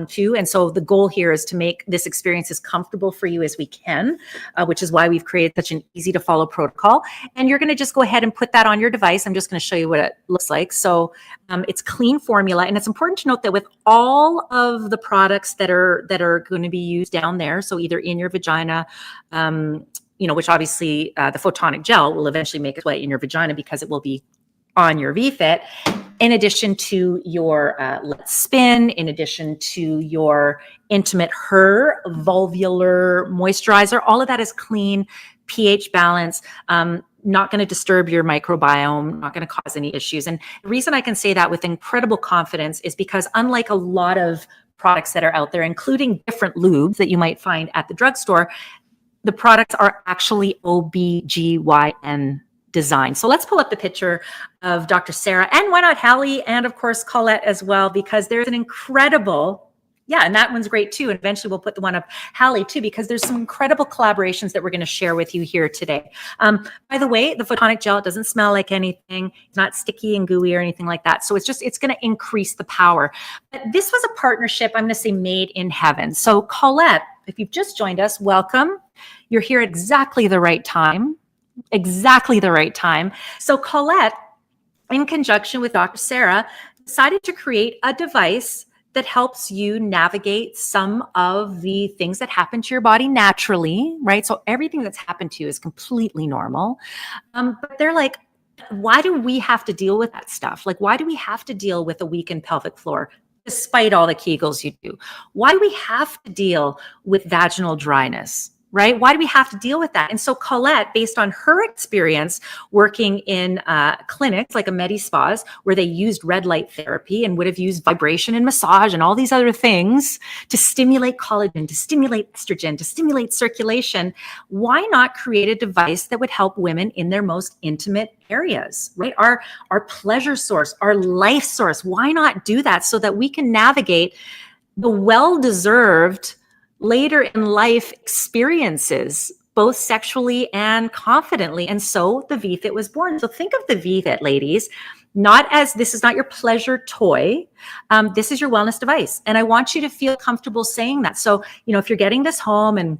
too. And so the goal here is to make this experience as comfortable for you as we can, which is why we've created such an easy to follow protocol. And you're going to just go ahead and put that on your device. I'm just going to show you what it looks like. So it's clean formula. And it's important to note that with all of the products that are going to be used down there, so either in your vagina, which obviously the photonic gel will eventually make its way in your vagina because it will be on your VFit, in addition to your Let's Spin, in addition to your Intimate Her vulvular moisturizer. All of that is clean, pH balance, not going to disturb your microbiome, not going to cause any issues. And the reason I can say that with incredible confidence is because unlike a lot of products that are out there, including different lubes that you might find at the drugstore, the products are actually OBGYN designed. So let's pull up the picture of Dr. Sarah, and why not Hallie, and of course Colette as well, because there's an incredible, and that one's great too. And eventually we'll put the one of Hallie too, because there's some incredible collaborations that we're going to share with you here today. By the way, the photonic gel, it doesn't smell like anything. It's not sticky and gooey or anything like that. So it's going to increase the power. But this was a partnership, I'm going to say, made in heaven. So Colette, if you've just joined us, welcome. You're here at exactly the right time. Exactly the right time. So Colette, in conjunction with Dr. Sarah, decided to create a device that helps you navigate some of the things that happen to your body naturally, right? So everything that's happened to you is completely normal. But they're like, why do we have to deal with that stuff? Like, why do we have to deal with a weakened pelvic floor, despite all the Kegels you do? Why do we have to deal with vaginal dryness? Right? Why do we have to deal with that? And so Colette, based on her experience working in clinics like a Medi-Spas, where they used red light therapy and would have used vibration and massage and all these other things to stimulate collagen, to stimulate estrogen, to stimulate circulation, why not create a device that would help women in their most intimate areas, right? Our pleasure source, our life source. Why not do that so that we can navigate the well-deserved later in life experiences, both sexually and confidently? And so the VFit was born. So think of the VFit, ladies, not as, this is not your pleasure toy. This is your wellness device. And I want you to feel comfortable saying that. So, if you're getting this home and,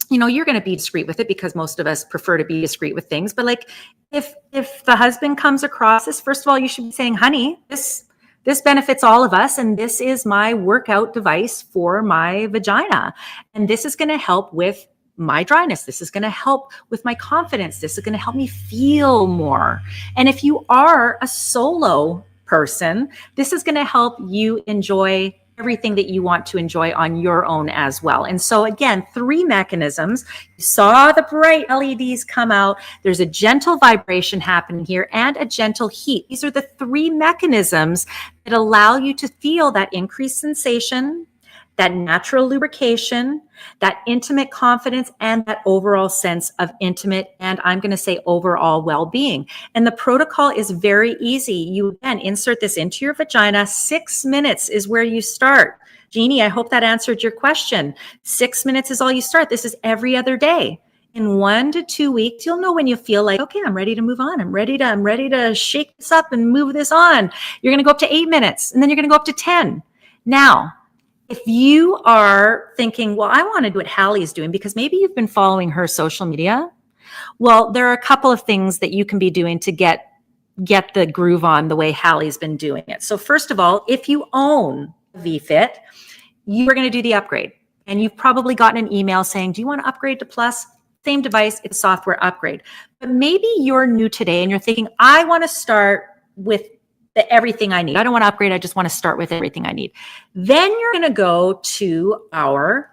you're going to be discreet with it, because most of us prefer to be discreet with things. But like, if the husband comes across this, first of all, you should be saying, honey, this benefits all of us, and this is my workout device for my vagina. And this is going to help with my dryness. This is going to help with my confidence. This is going to help me feel more. And if you are a solo person, this is going to help you enjoy everything that you want to enjoy on your own as well. And so again, 3 mechanisms. You saw the bright LEDs come out. There's a gentle vibration happening here and a gentle heat. These are the 3 mechanisms that allow you to feel that increased sensation, that natural lubrication, that intimate confidence, and that overall sense of intimate, and I'm going to say overall well-being. And the protocol is very easy. You again insert this into your vagina. 6 minutes is where you start. Jeannie, I hope that answered your question. 6 minutes is all you start. This is every other day. In 1 to 2 weeks, you'll know when you feel like, okay, I'm ready to move on. I'm ready to shake this up and move this on. You're going to go up to 8 minutes, and then you're going to go up to 10. Now, if you are thinking, well, I want to do what Hallie is doing, because maybe you've been following her social media. Well, there are a couple of things that you can be doing to get the groove on the way Hallie's been doing it. So first of all, if you own a VFit, you are going to do the upgrade. And you've probably gotten an email saying, do you want to upgrade to Plus? Same device, it's a software upgrade. But maybe you're new today and you're thinking, I want to start with everything I need. I don't want to upgrade. I just want to start with everything I need. Then you're going to go to our,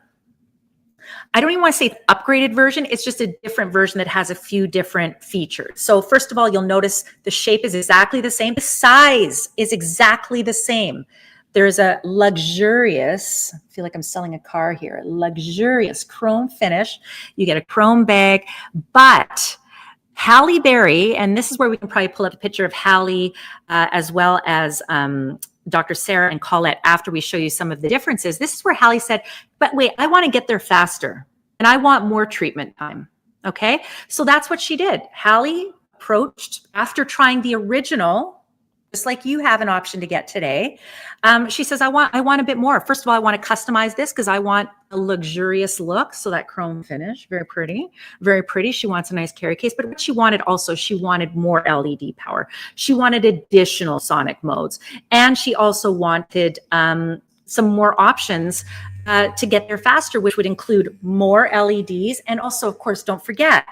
I don't even want to say upgraded version. It's just a different version that has a few different features. So first of all, you'll notice the shape is exactly the same. The size is exactly the same. There's a luxurious, I feel like I'm selling a car here, luxurious chrome finish. You get a chrome bag, but Halle Berry, and this is where we can probably pull up a picture of Hallie as well as Dr. Sarah and Colette after we show you some of the differences. This is where Hallie said, but wait, I want to get there faster and I want more treatment time. Okay. So that's what she did. Hallie approached after trying the original, just like you have an option to get today. She says, I want a bit more. First of all, I want to customize this because I want a luxurious look. So that chrome finish, very pretty, very pretty. She wants a nice carry case, but what she wanted also, she wanted more LED power. She wanted additional sonic modes. And she also wanted some more options to get there faster, which would include more LEDs. And also, of course, don't forget,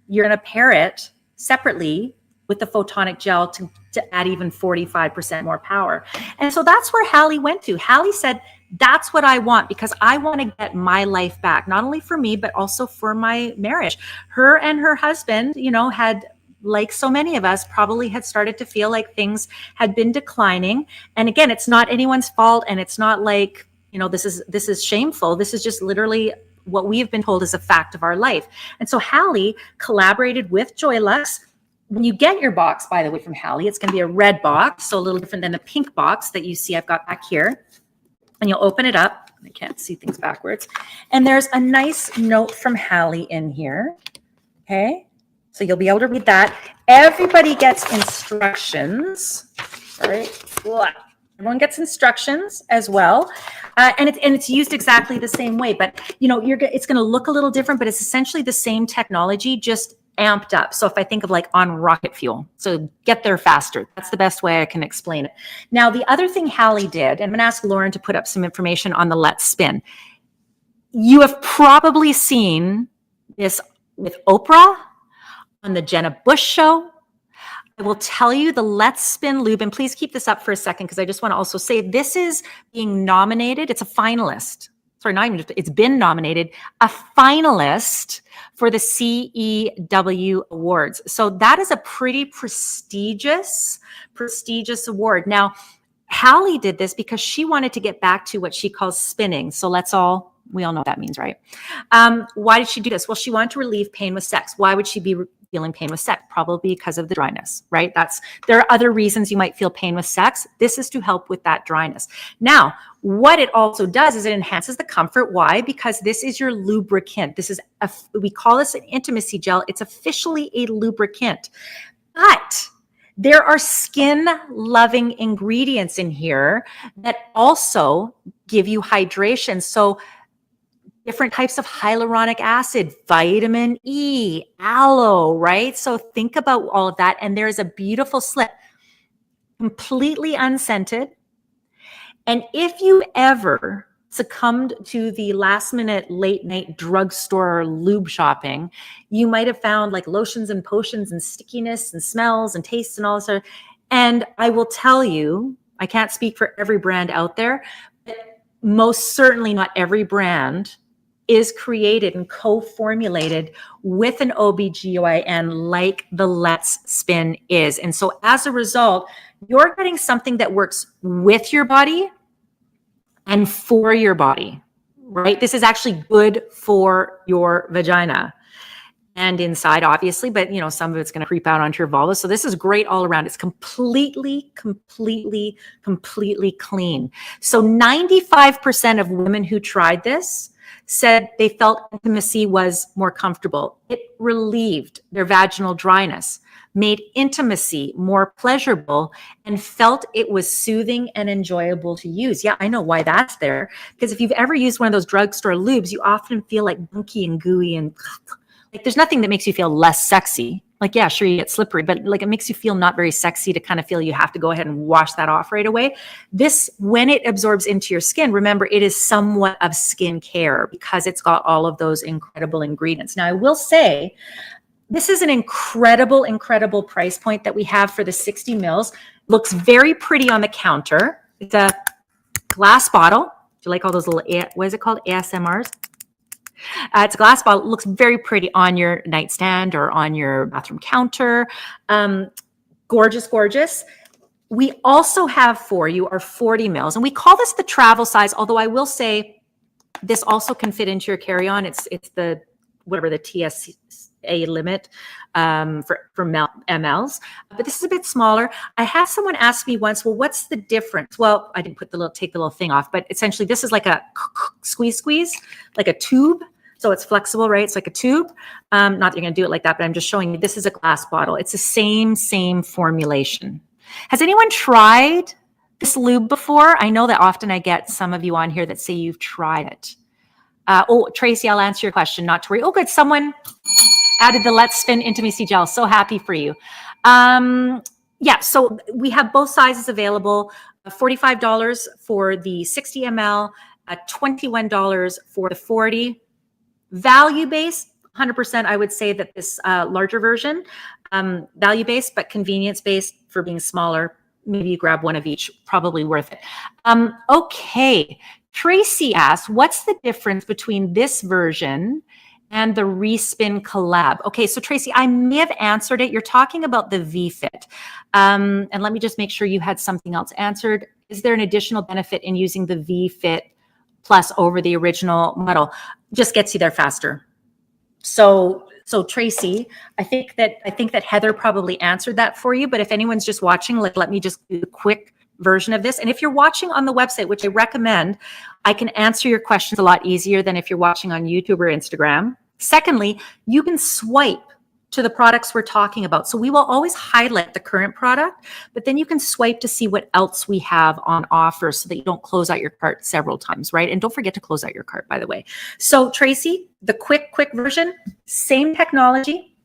you're going to pair it separately with the photonic gel to add even 45% more power. And so that's where Hallie went to. Hallie said, that's what I want because I want to get my life back, not only for me, but also for my marriage. Her and her husband, you know, had, like so many of us, probably had started to feel like things had been declining. And again, it's not anyone's fault. And it's not like, you know, this is shameful. This is just literally what we have been told is a fact of our life. And so Hallie collaborated with Joylux. When you get your box, by the way, from Hallie, it's going to be a red box, so a little different than the pink box that you see I've got back here. And you'll open it up. I can't see things backwards. And there's a nice note from Hallie in here. Okay. So you'll be able to read that. Everybody gets instructions. All right. Everyone gets instructions as well. And it's used exactly the same way. But, you know, it's going to look a little different, but it's essentially the same technology, just amped up. So if I think of like on rocket fuel, so get there faster. That's the best way I can explain it. Now, the other thing Hallie did, and I'm going to ask Lauren to put up some information on the Let's Spin. You have probably seen this with Oprah on the Jenna Bush show. I will tell you the Let's Spin lube, and please keep this up for a second because I just want to also say this is being nominated. It's a finalist. Sorry, not even just, it's been nominated, a finalist for the CEW Awards. So that is a pretty prestigious award. Now, Hallie did this because she wanted to get back to what she calls spinning. So we all know what that means, right? Why did she do this? Well, she wanted to relieve pain with sex. Why would she be feeling pain with sex? Probably because of the dryness, right? There are other reasons you might feel pain with sex. This is to help with that dryness. Now, what it also does is it enhances the comfort. Why? Because this is your lubricant. We call this an intimacy gel. It's officially a lubricant, but there are skin loving ingredients in here that also give you hydration. So different types of hyaluronic acid, vitamin E, aloe, right? So think about all of that. And there's a beautiful slip, completely unscented. And if you ever succumbed to the last minute, late night drugstore lube shopping, you might have found like lotions and potions and stickiness and smells and tastes and all this sort of, and I will tell you, I can't speak for every brand out there, but most certainly not every brand is created and co-formulated with an OBGYN like the Let's Spin is. And so as a result, you're getting something that works with your body and for your body, right? This is actually good for your vagina and inside, obviously, but you know, some of it's going to creep out onto your vulva. So this is great all around. It's completely clean. So 95% of women who tried this said they felt intimacy was more comfortable. It relieved their vaginal dryness, made intimacy more pleasurable, and felt it was soothing and enjoyable to use. Yeah, I know why that's there. Because if you've ever used one of those drugstore lubes, you often feel like bunky and gooey and like there's nothing that makes you feel less sexy. Like, yeah, sure, you get slippery, but like it makes you feel not very sexy to kind of feel you have to go ahead and wash that off right away. This, when it absorbs into your skin, remember, it is somewhat of skincare because it's got all of those incredible ingredients. Now, I will say, this is an incredible price point that we have for the 60 mils. Looks very pretty on the counter. It's a glass bottle. Do you like all those little, what is it called? ASMRs? It's a glass bottle. It looks very pretty on your nightstand or on your bathroom counter. Gorgeous. We also have for you our 40 mils, and we call this the travel size, although I will say this also can fit into your carry-on. It's the, whatever the TSA limit for mLs, but this is a bit smaller. I had someone ask me once, well, what's the difference? Well, I didn't take the little thing off, but essentially this is like a squeeze, like a tube. So it's flexible, right? It's like a tube. Not that you're going to do it like that, but I'm just showing you, this is a glass bottle. It's the same formulation. Has anyone tried this lube before? I know that often I get some of you on here that say you've tried it. Oh, Tracy, I'll answer your question, not to worry. Oh, good. Someone added the Let's Spin Intimacy Gel. So happy for you. Yeah, so we have both sizes available, $45 for the 60 ml, $21 for the 40. Value-based, 100%, I would say that this larger version, value-based, but convenience-based for being smaller. Maybe you grab one of each, probably worth it. Okay, Tracy asks, what's the difference between this version and the Respin Collab? Okay, so Tracy, I may have answered it. You're talking about the V-Fit. And let me just make sure you had something else answered. Is there an additional benefit in using the V-Fit Plus over the original model? Just gets you there faster. So Tracy, I think that Heather probably answered that for you, but if anyone's just watching, let me just do a quick version of this. And if you're watching on the website, which I recommend, I can answer your questions a lot easier than if you're watching on YouTube or Instagram. Secondly, you can swipe to the products we're talking about. So we will always highlight the current product, but then you can swipe to see what else we have on offer so that you don't close out your cart several times, right? And don't forget to close out your cart, by the way. So Tracy, the quick version, same technology,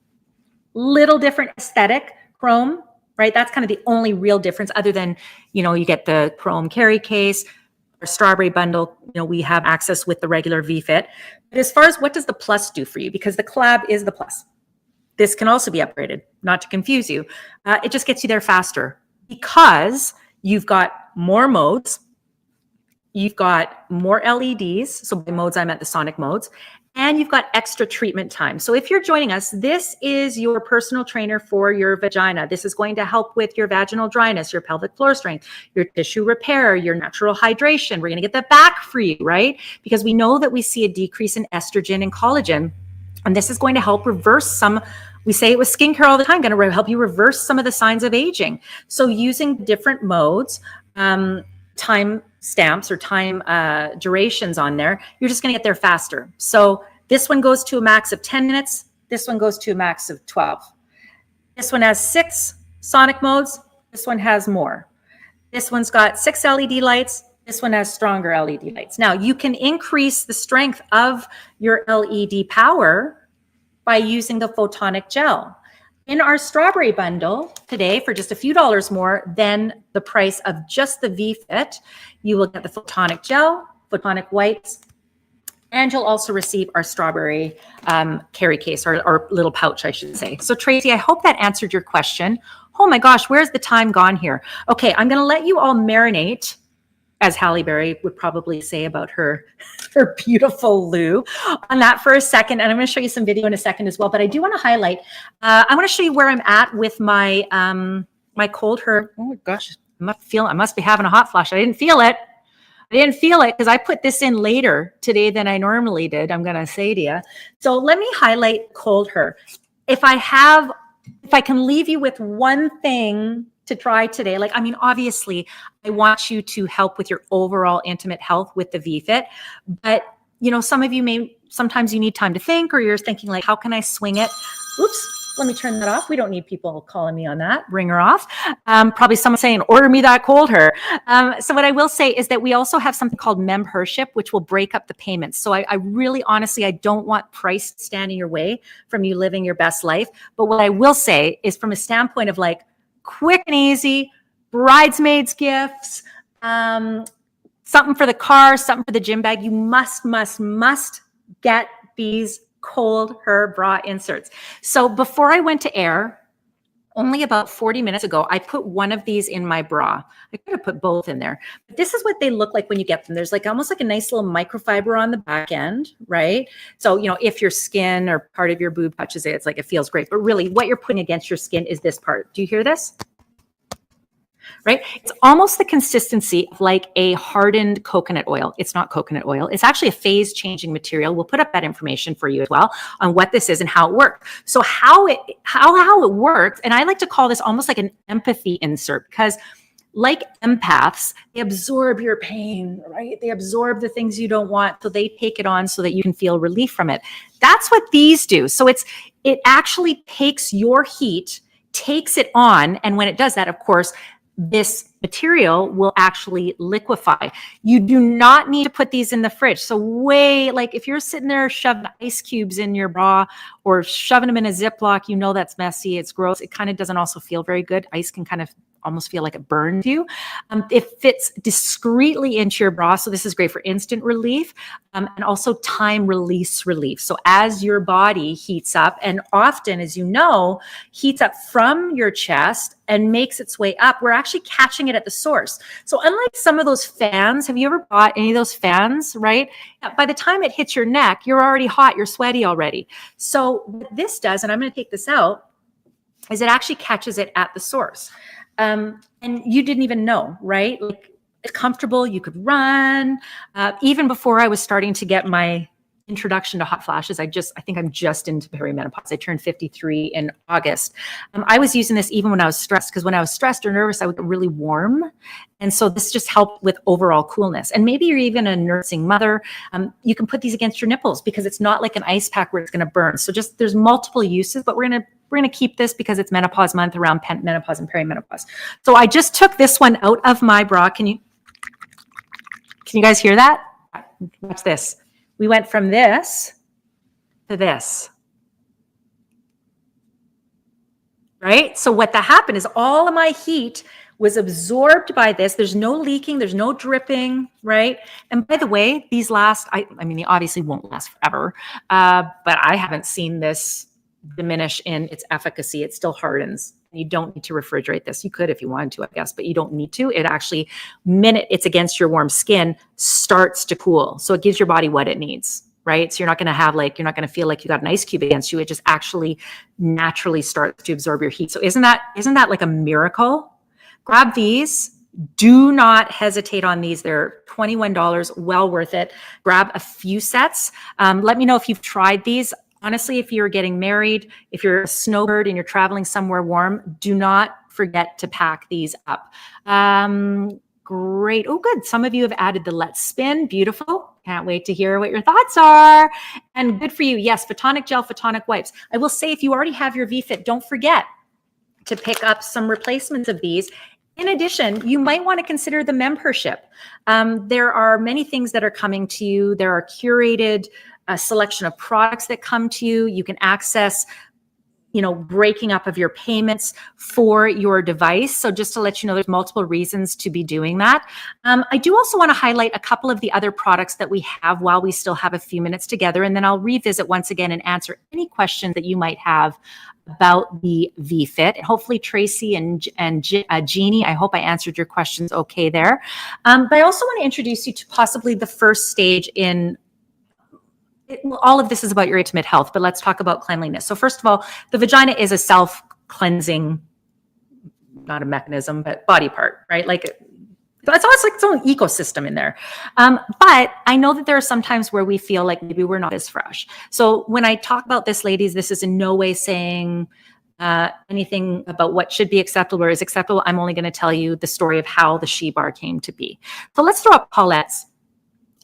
little different aesthetic, chrome, right? That's kind of the only real difference other than, you get the chrome carry case, our strawberry bundle, we have access with the regular V-Fit. But as far as what does the Plus do for you? Because the Collab is the Plus. This can also be upgraded, not to confuse you. It just gets you there faster because you've got more modes. You've got more LEDs. So by modes, I meant the sonic modes. And you've got extra treatment time. So if you're joining us, this is your personal trainer for your vagina. This is going to help with your vaginal dryness, your pelvic floor strength, your tissue repair, your natural hydration. We're going to get that back for you, right? Because we know that we see a decrease in estrogen and collagen. And this is going to help reverse some, we say it with skincare all the time, going to help you reverse some of the signs of aging. So using different modes, time stamps or time durations on there, you're just going to get there faster. So this one goes to a max of 10 minutes. This one goes to a max of 12. This one has 6 sonic modes. This one has more. This one's got 6 LED lights. This one has stronger LED lights. Now you can increase the strength of your LED power by using the photonic gel. In our strawberry bundle today, for just a few dollars more than the price of just the V-Fit, you will get the photonic gel, photonic wipes, and you'll also receive our strawberry carry case, or little pouch, I should say. So Tracy, I hope that answered your question. Oh my gosh, where's the time gone here? Okay, I'm gonna let you all marinate, as Halle Berry would probably say about her beautiful Lou, on that for a second. And I'm going to show you some video in a second as well. But I do want to highlight, I want to show you where I'm at with my my cold her. Oh my gosh, I must be having a hot flash. I didn't feel it. Because I put this in later today than I normally did, I'm going to say to you. So let me highlight cold her. If I can leave you with one thing to try today, obviously I want you to help with your overall intimate health with the V-Fit, but some of you sometimes you need time to think, or you're thinking how can I swing it? Oops, let me turn that off. We don't need people calling me on that. Ring her off. Probably someone saying, order me that cold her. So what I will say is that we also have something called membership, which will break up the payments. So I really, honestly, I don't want price to stand in your way from you living your best life. But what I will say is from a standpoint of quick and easy, bridesmaids gifts, something for the car, something for the gym bag, you must get these cold her bra inserts. So before I went to air, only about 40 minutes ago, I put one of these in my bra. I could have put both in there. But this is what they look like when you get them. There's almost a nice little microfiber on the back end, right? So, if your skin or part of your boob touches it, it feels great. But really what you're putting against your skin is this part. Do you hear this? Right? It's almost the consistency of a hardened coconut oil. It's not coconut oil. It's actually a phase changing material. We'll put up that information for you as well on what this is and how it works. So how it works, and I like to call this almost like an empathy insert, because like empaths, they absorb your pain, right? They absorb the things you don't want. So they take it on so that you can feel relief from it. That's what these do. So it actually takes your heat, takes it on. And when it does that, of course, this material will actually liquefy. You do not need to put these in the fridge. So like if you're sitting there shoving ice cubes in your bra or shoving them in a Ziploc, you know that's messy, it's gross. It kind of doesn't also feel very good. Ice can kind of almost feel like it burns you. It fits discreetly into your bra. So this is great for instant relief and also time release relief. So as your body heats up, and often, as you know, heats up from your chest and makes its way up, we're actually catching it at the source. So unlike some of those fans, have you ever bought any of those fans, right? By the time it hits your neck, you're already hot, you're sweaty already. So what this does, and I'm going to take this out, is it actually catches it at the source. And you didn't even know, right? Like, it's comfortable, you could run. Even before I was starting to get my introduction to hot flashes, I think I'm just into perimenopause. I turned 53 in August. I was using this even when I was stressed, because when I was stressed or nervous, I would get really warm. And so this just helped with overall coolness. And maybe you're even a nursing mother. You can put these against your nipples because it's not like an ice pack where it's going to burn. So there's multiple uses, but we're going to keep this because it's menopause month around menopause and perimenopause. So I just took this one out of my bra. Can you guys hear that? Watch this. We went from this to this, right? So what happened is all of my heat was absorbed by this. There's no leaking, there's no dripping, right? And by the way, these last, I mean, they obviously won't last forever, but I haven't seen this diminish in its efficacy. It still hardens. You don't need to refrigerate this. You could if you wanted to, I guess, but you don't need to. It actually, minute it's against your warm skin, starts to cool. So it gives your body what it needs, right? So you're not going to feel like you got an ice cube against you. It just actually naturally starts to absorb your heat. So isn't that like a miracle? Grab these. Do not hesitate on these. They're $21, well worth it. Grab a few sets. Let me know if you've tried these. Honestly, if you're getting married, if you're a snowbird and you're traveling somewhere warm, do not forget to pack these up. Great. Oh, good. Some of you have added the Let's Spin. Beautiful. Can't wait to hear what your thoughts are. And good for you. Yes, Photonic Gel, Photonic Wipes. I will say, if you already have your VFit, don't forget to pick up some replacements of these. In addition, you might want to consider the membership. There are many things that are coming to you. There are curated a selection of products that come to you. You can access, breaking up of your payments for your device. So just to let you know, there's multiple reasons to be doing that. I do also want to highlight a couple of the other products that we have while we still have a few minutes together. And then I'll revisit once again and answer any questions that you might have about the VFit. Hopefully Tracy and Jeannie, I hope I answered your questions okay there. But I also want to introduce you to possibly the first stage in all of this is about your intimate health, but let's talk about cleanliness. So first of all, the vagina is a self-cleansing, not a mechanism, but body part, right? Like it's almost like its own ecosystem in there. But I know that there are some times where we feel like maybe we're not as fresh. So when I talk about this, ladies, this is in no way saying anything about what should be acceptable or is acceptable. I'm only going to tell you the story of how the She Bar came to be. So let's throw up Paulette's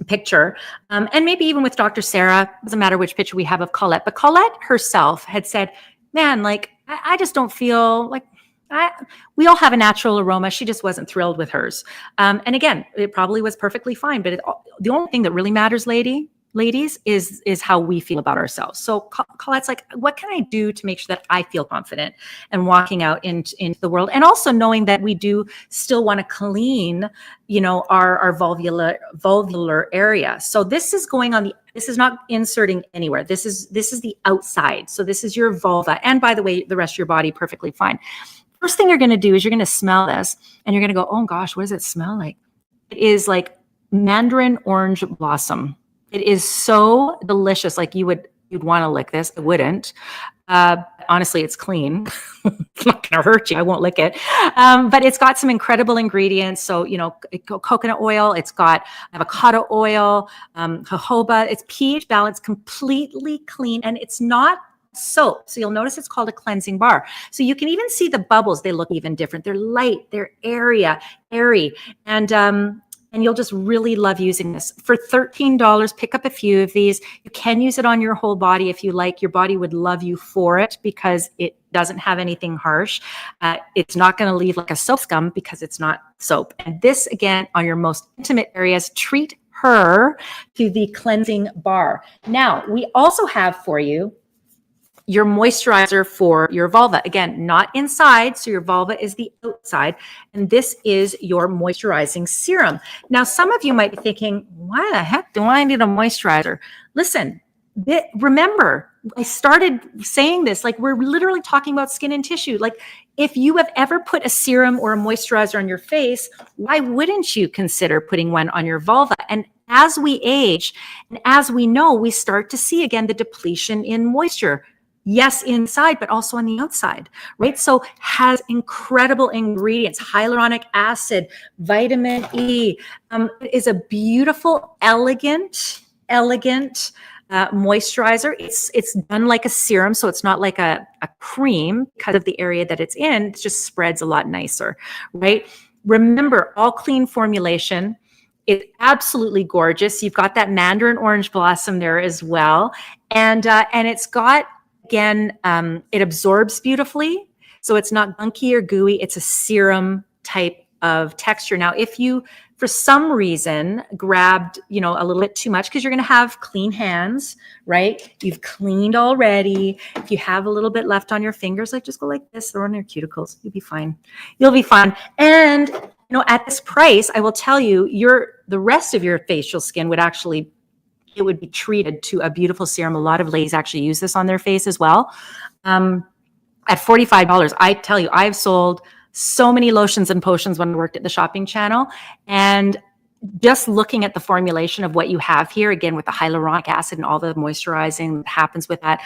picture. And maybe even with Dr. Sarah, doesn't matter which picture we have of Colette, but Colette herself had said, man, like, I just don't feel like we all have a natural aroma. She just wasn't thrilled with hers. And again, it probably was perfectly fine, but the only thing that really matters, ladies, is how we feel about ourselves. So Colette's like, what can I do to make sure that I feel confident and walking out into the world? And also knowing that we do still want to clean, our vulvular area. So this is going on this is not inserting anywhere. This is the outside. So this is your vulva. And by the way, the rest of your body, perfectly fine. First thing you're going to do is you're going to smell this and you're going to go, oh gosh, what does it smell like? It is like mandarin orange blossom. It is so delicious. Like you'd want to lick this. I wouldn't. Honestly, it's clean. It's not going to hurt you. I won't lick it. But it's got some incredible ingredients. So, coconut oil, it's got avocado oil, jojoba. It's pH balanced, completely clean. And it's not soap. So you'll notice it's called a cleansing bar. So you can even see the bubbles. They look even different. They're light, they're airy, and you'll just really love using this. For $13, pick up a few of these. You can use it on your whole body if you like. Your body would love you for it because it doesn't have anything harsh. It's not going to leave like a soap scum because it's not soap. And this, again, on your most intimate areas, treat her to the cleansing bar. Now, we also have for you your moisturizer for your vulva. Again, not inside, so your vulva is the outside, and this is your moisturizing serum. Now, some of you might be thinking, why the heck do I need a moisturizer? Listen, remember, I started saying this, like we're literally talking about skin and tissue. Like if you have ever put a serum or a moisturizer on your face, why wouldn't you consider putting one on your vulva? And as we age, and as we know, we start to see again the depletion in moisture. Yes, inside, but also on the outside, right? So has incredible ingredients, hyaluronic acid, vitamin E. It is a beautiful, elegant moisturizer. It's done like a serum, so it's not like a cream because of the area that it's in. It just spreads a lot nicer, right? Remember, all clean formulation. It's absolutely gorgeous. You've got that mandarin orange blossom there as well, and it's got, again, it absorbs beautifully, so it's not gunky or gooey. It's a serum type of texture. Now, if you, for some reason, grabbed, a little bit too much, because you're going to have clean hands, right? You've cleaned already. If you have a little bit left on your fingers, like just go like this, throw on your cuticles. You'll be fine. You'll be fine. And, at this price, I will tell you, the rest of your facial skin would actually, it would be treated to a beautiful serum. A lot of ladies actually use this on their face as well. At $45, I tell you, I've sold so many lotions and potions when I worked at the shopping channel. And just looking at the formulation of what you have here, again, with the hyaluronic acid and all the moisturizing that happens with that,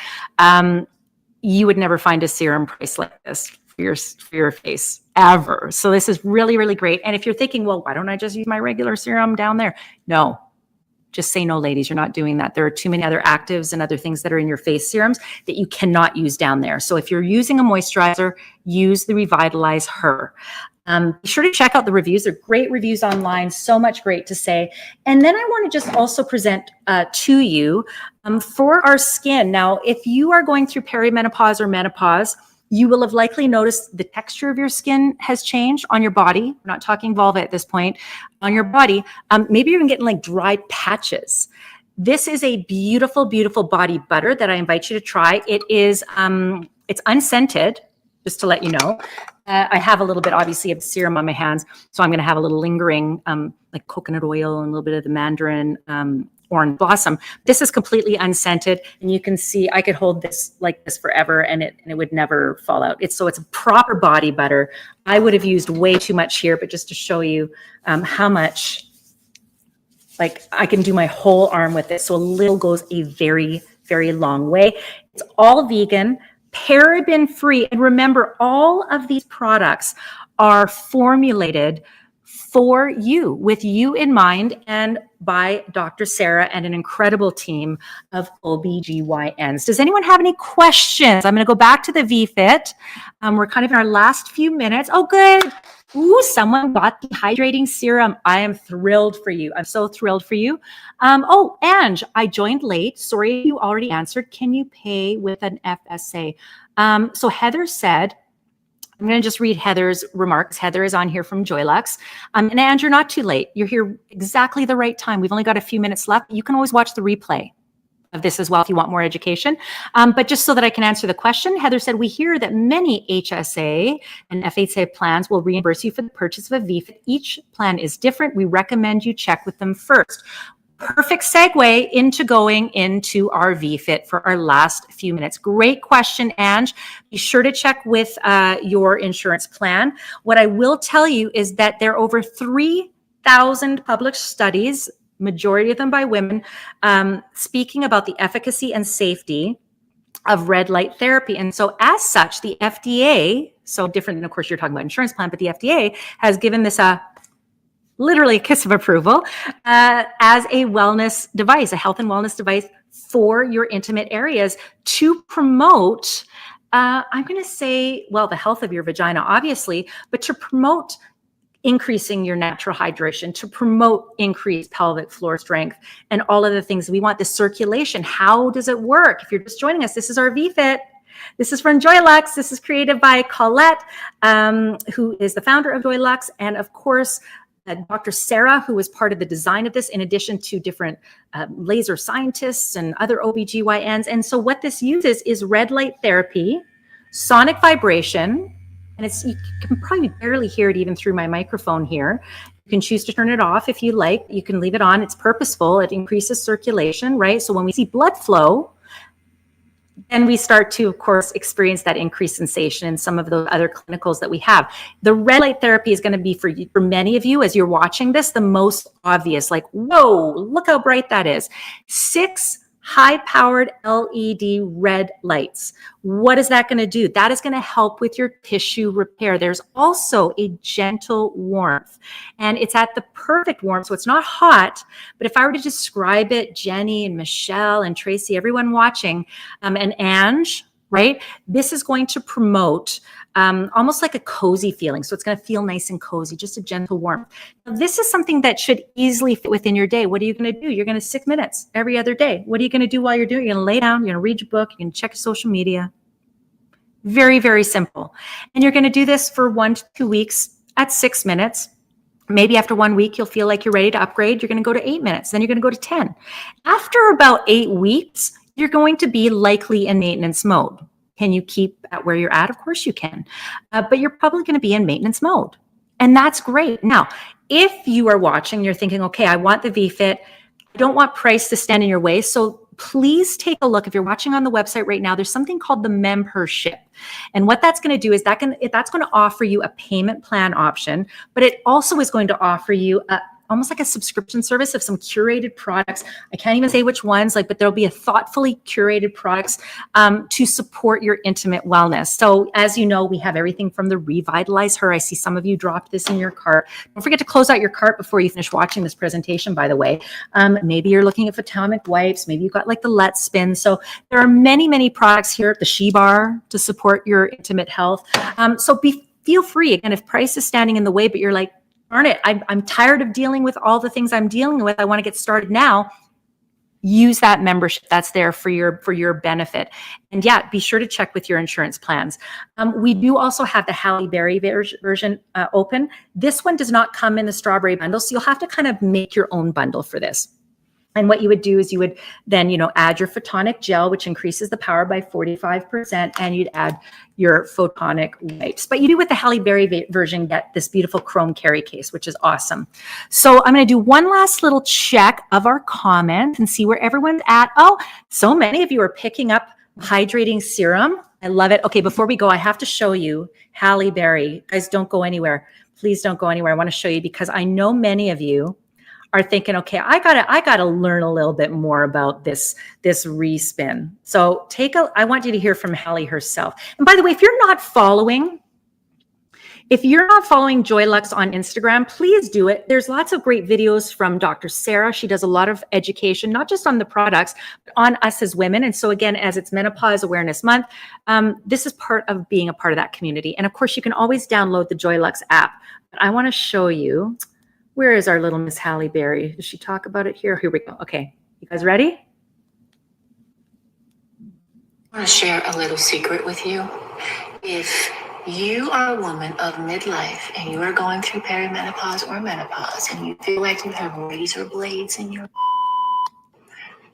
you would never find a serum price like this for your face ever. So this is really, really great. And if you're thinking, well, why don't I just use my regular serum down there? No. Just say no, ladies, you're not doing that. There are too many other actives and other things that are in your face serums that you cannot use down there. So if you're using a moisturizer, use the Revitalize Her. Be sure to check out the reviews. They're great reviews online. So much great to say. And then I want to just also present to you for our skin. Now, if you are going through perimenopause or menopause, you will have likely noticed the texture of your skin has changed on your body. We're not talking vulva at this point. On your body, maybe you're even getting like dry patches. This is a beautiful, beautiful body butter that I invite you to try. It is, it's unscented, just to let you know. I have a little bit, obviously, of serum on my hands, so I'm going to have a little lingering, like coconut oil and a little bit of the mandarin orange blossom. This is completely unscented, and you can see I could hold this like this forever, and it would never fall out. It's a proper body butter. I would have used way too much here, but just to show you how much, like I can do my whole arm with this. So a little goes a very, very long way. It's all vegan, paraben free, and remember, all of these products are formulated for you, with you in mind, and by Dr. Sarah and an incredible team of OBGYNs. Does anyone have any questions? I'm going to go back to the VFit. We're kind of in our last few minutes. Oh, good. Ooh, someone got the hydrating serum. I am thrilled for you. I'm so thrilled for you. Oh, Ange, I joined late. Sorry, you already answered. Can you pay with an FSA? So Heather said, I'm going to just read Heather's remarks. Heather is on here from Joylux. And Andrew, not too late. You're here exactly the right time. We've only got a few minutes left. You can always watch the replay of this as well if you want more education. But just so that I can answer the question, Heather said, we hear that many HSA and FHA plans will reimburse you for the purchase of a VFit. Each plan is different. We recommend you check with them first. Perfect segue into going into our VFit for our last few minutes. Great question, Ange. Be sure to check with your insurance plan. What I will tell you is that there are over 3,000 published studies, majority of them by women, speaking about the efficacy and safety of red light therapy. And so as such, the FDA, so different than, of course, you're talking about insurance plan, but the FDA has given this a literally a kiss of approval, as a wellness device, a health and wellness device for your intimate areas to promote, I'm going to say, well, the health of your vagina, obviously, but to promote increasing your natural hydration, to promote increased pelvic floor strength, and all of the things we want. The circulation, how does it work? If you're just joining us, this is our VFit. This is from Joylux. This is created by Colette, who is the founder of Joylux, and of course, Dr. Sarah, who was part of the design of this, in addition to different laser scientists and other OBGYNs. And so what this uses is red light therapy, sonic vibration, and you can probably barely hear it even through my microphone here. You can choose to turn it off if you like. You can leave it on. It's purposeful. It increases circulation, right? So when we see blood flow, then we start to, of course, experience that increased sensation in some of those other clinicals that we have. The red light therapy is going to be for many of you, as you're watching this, the most obvious, like, whoa, look how bright that is. 6 high-powered LED red lights. What is that going to do? That is going to help with your tissue repair. There's also a gentle warmth, and it's at the perfect warmth, so it's not hot. But if I were to describe it, Jenny and Michelle and Tracy, everyone watching, and Ange, right? This is going to promote almost like a cozy feeling. So it's going to feel nice and cozy, just a gentle warmth. Now, this is something that should easily fit within your day. What are you going to do? You're going to 6 minutes every other day. What are you going to do while you're doing it? You're going to lay down, you're going to read your book, you're going to check your social media. Very, very simple. And you're going to do this for 1 to 2 weeks at 6 minutes. Maybe after 1 week, you'll feel like you're ready to upgrade. You're going to go to 8 minutes. Then you're going to go to 10. After about 8 weeks, you're going to be likely in maintenance mode. Can you keep at where you're at? Of course you can, but you're probably going to be in maintenance mode. And that's great. Now, if you are watching, you're thinking, okay, I want the VFit. I don't want price to stand in your way. So please take a look. If you're watching on the website right now, there's something called the membership. And what that's going to do is that's going to offer you a payment plan option, but it also is going to offer you almost like a subscription service of some curated products. I can't even say which ones, but there'll be a thoughtfully curated products to support your intimate wellness. So as you know, we have everything from the Revitalize Her. I see some of you dropped this in your cart. Don't forget to close out your cart before you finish watching this presentation, by the way. Maybe you're looking at Potomac wipes. Maybe you've got like the Let's Spin. So there are many, many products here. The She Bar to support your intimate health. So feel free. Again, if price is standing in the way, but you're like, darn it, I'm tired of dealing with all the things I'm dealing with. I want to get started now. Use that membership that's there for your benefit. And yeah, be sure to check with your insurance plans. We do also have the Halle Berry version open. This one does not come in the strawberry bundle, so you'll have to kind of make your own bundle for this. And what you would do is you would then, add your photonic gel, which increases the power by 45%, and you'd add your photonic wipes. But you do with the Halle Berry version get this beautiful chrome carry case, which is awesome. So I'm going to do one last little check of our comments and see where everyone's at. Oh, so many of you are picking up hydrating serum. I love it. Okay, before we go, I have to show you Halle Berry. Guys, don't go anywhere. Please don't go anywhere. I want to show you because I know many of you are thinking, okay, I gotta learn a little bit more about this respin. So I want you to hear from Halle herself. And by the way, if you're not following Joylux on Instagram, please do it. There's lots of great videos from Dr. Sarah. She does a lot of education, not just on the products, but on us as women. And so again, as it's Menopause Awareness Month, this is part of being a part of that community. And of course, you can always download the Joylux app. But I want to show you. Where is our little Miss Halle Berry? Does she talk about it here? Here we go. Okay, you guys ready? I want to share a little secret with you. If you are a woman of midlife and you are going through perimenopause or menopause and you feel like you have razor blades in your...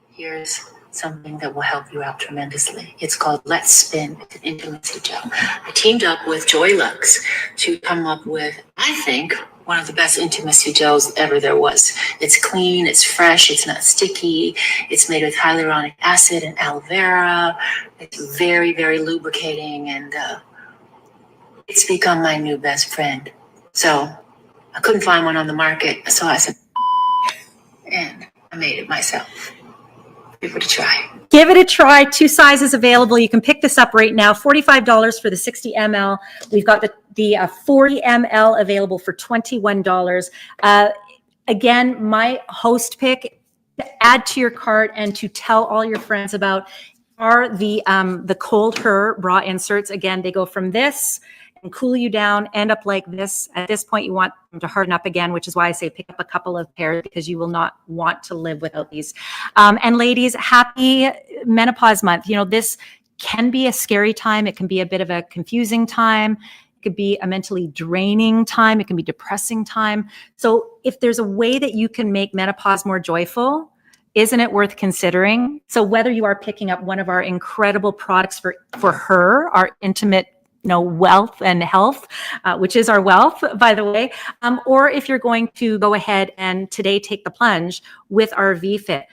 Here's something that will help you out tremendously. It's called Let's Spin. It's an intimacy gel. I teamed up with Joylux to come up with, I think, one of the best intimacy gels ever there was. It's clean, it's fresh, it's not sticky, it's made with hyaluronic acid and aloe vera. It's very, very lubricating, and it's become my new best friend. So I couldn't find one on the market, so I said, and I made it myself. Give it a try. Give it a try. 2 sizes available. You can pick this up right now. $45 for the 60 ml. We've got the the 40 ml available for $21. Again, my host pick to add to your cart and to tell all your friends about are the Cold Her bra inserts. Again, they go from this and cool you down, end up like this. At this point, you want them to harden up again, which is why I say pick up a couple of pairs because you will not want to live without these. And ladies, happy menopause month. You know, this can be a scary time. It can be a bit of a confusing time. It could be a mentally draining time. It can be depressing time. So if there's a way that you can make menopause more joyful, isn't it worth considering? So whether you are picking up one of our incredible products for her, our intimate wealth and health, which is our wealth, by the way, or if you're going to go ahead and today take the plunge with our VFit.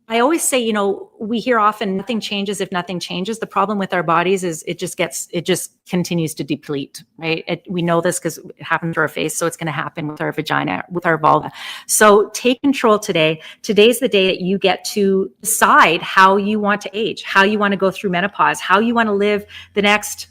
I always say, we hear often nothing changes if nothing changes. The problem with our bodies is it just continues to deplete, right? We know this because it happened to our face. So it's going to happen with our vagina, with our vulva. So take control today. Today's the day that you get to decide how you want to age, how you want to go through menopause, how you want to live the next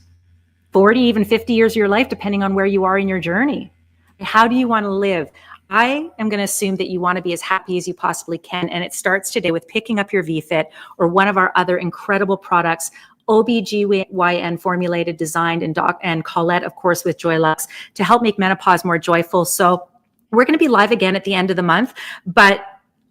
40, even 50 years of your life, depending on where you are in your journey. How do you want to live? I am going to assume that you want to be as happy as you possibly can. And it starts today with picking up your VFit or one of our other incredible products, OBGYN formulated, designed, and Colette, of course, with Joylux to help make menopause more joyful. So we're going to be live again at the end of the month, but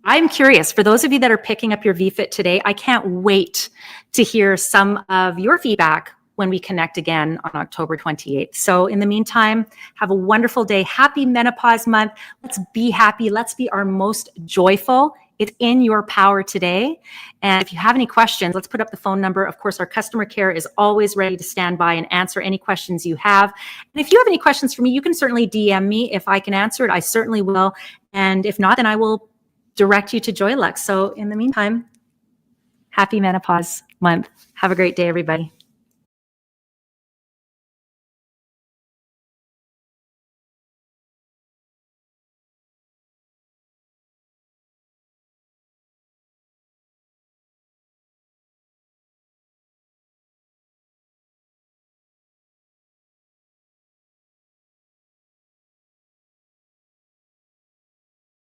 I'm curious, for those of you that are picking up your VFit today, I can't wait to hear some of your feedback when we connect again on October 28th. So in the meantime, have a wonderful day. Happy Menopause Month. Let's be happy. Let's be our most joyful. It's in your power today. And if you have any questions, let's put up the phone number. Of course, our customer care is always ready to stand by and answer any questions you have. And if you have any questions for me, you can certainly DM me. If I can answer it, I certainly will. And if not, then I will direct you to Joylux. So in the meantime, happy Menopause Month. Have a great day, everybody.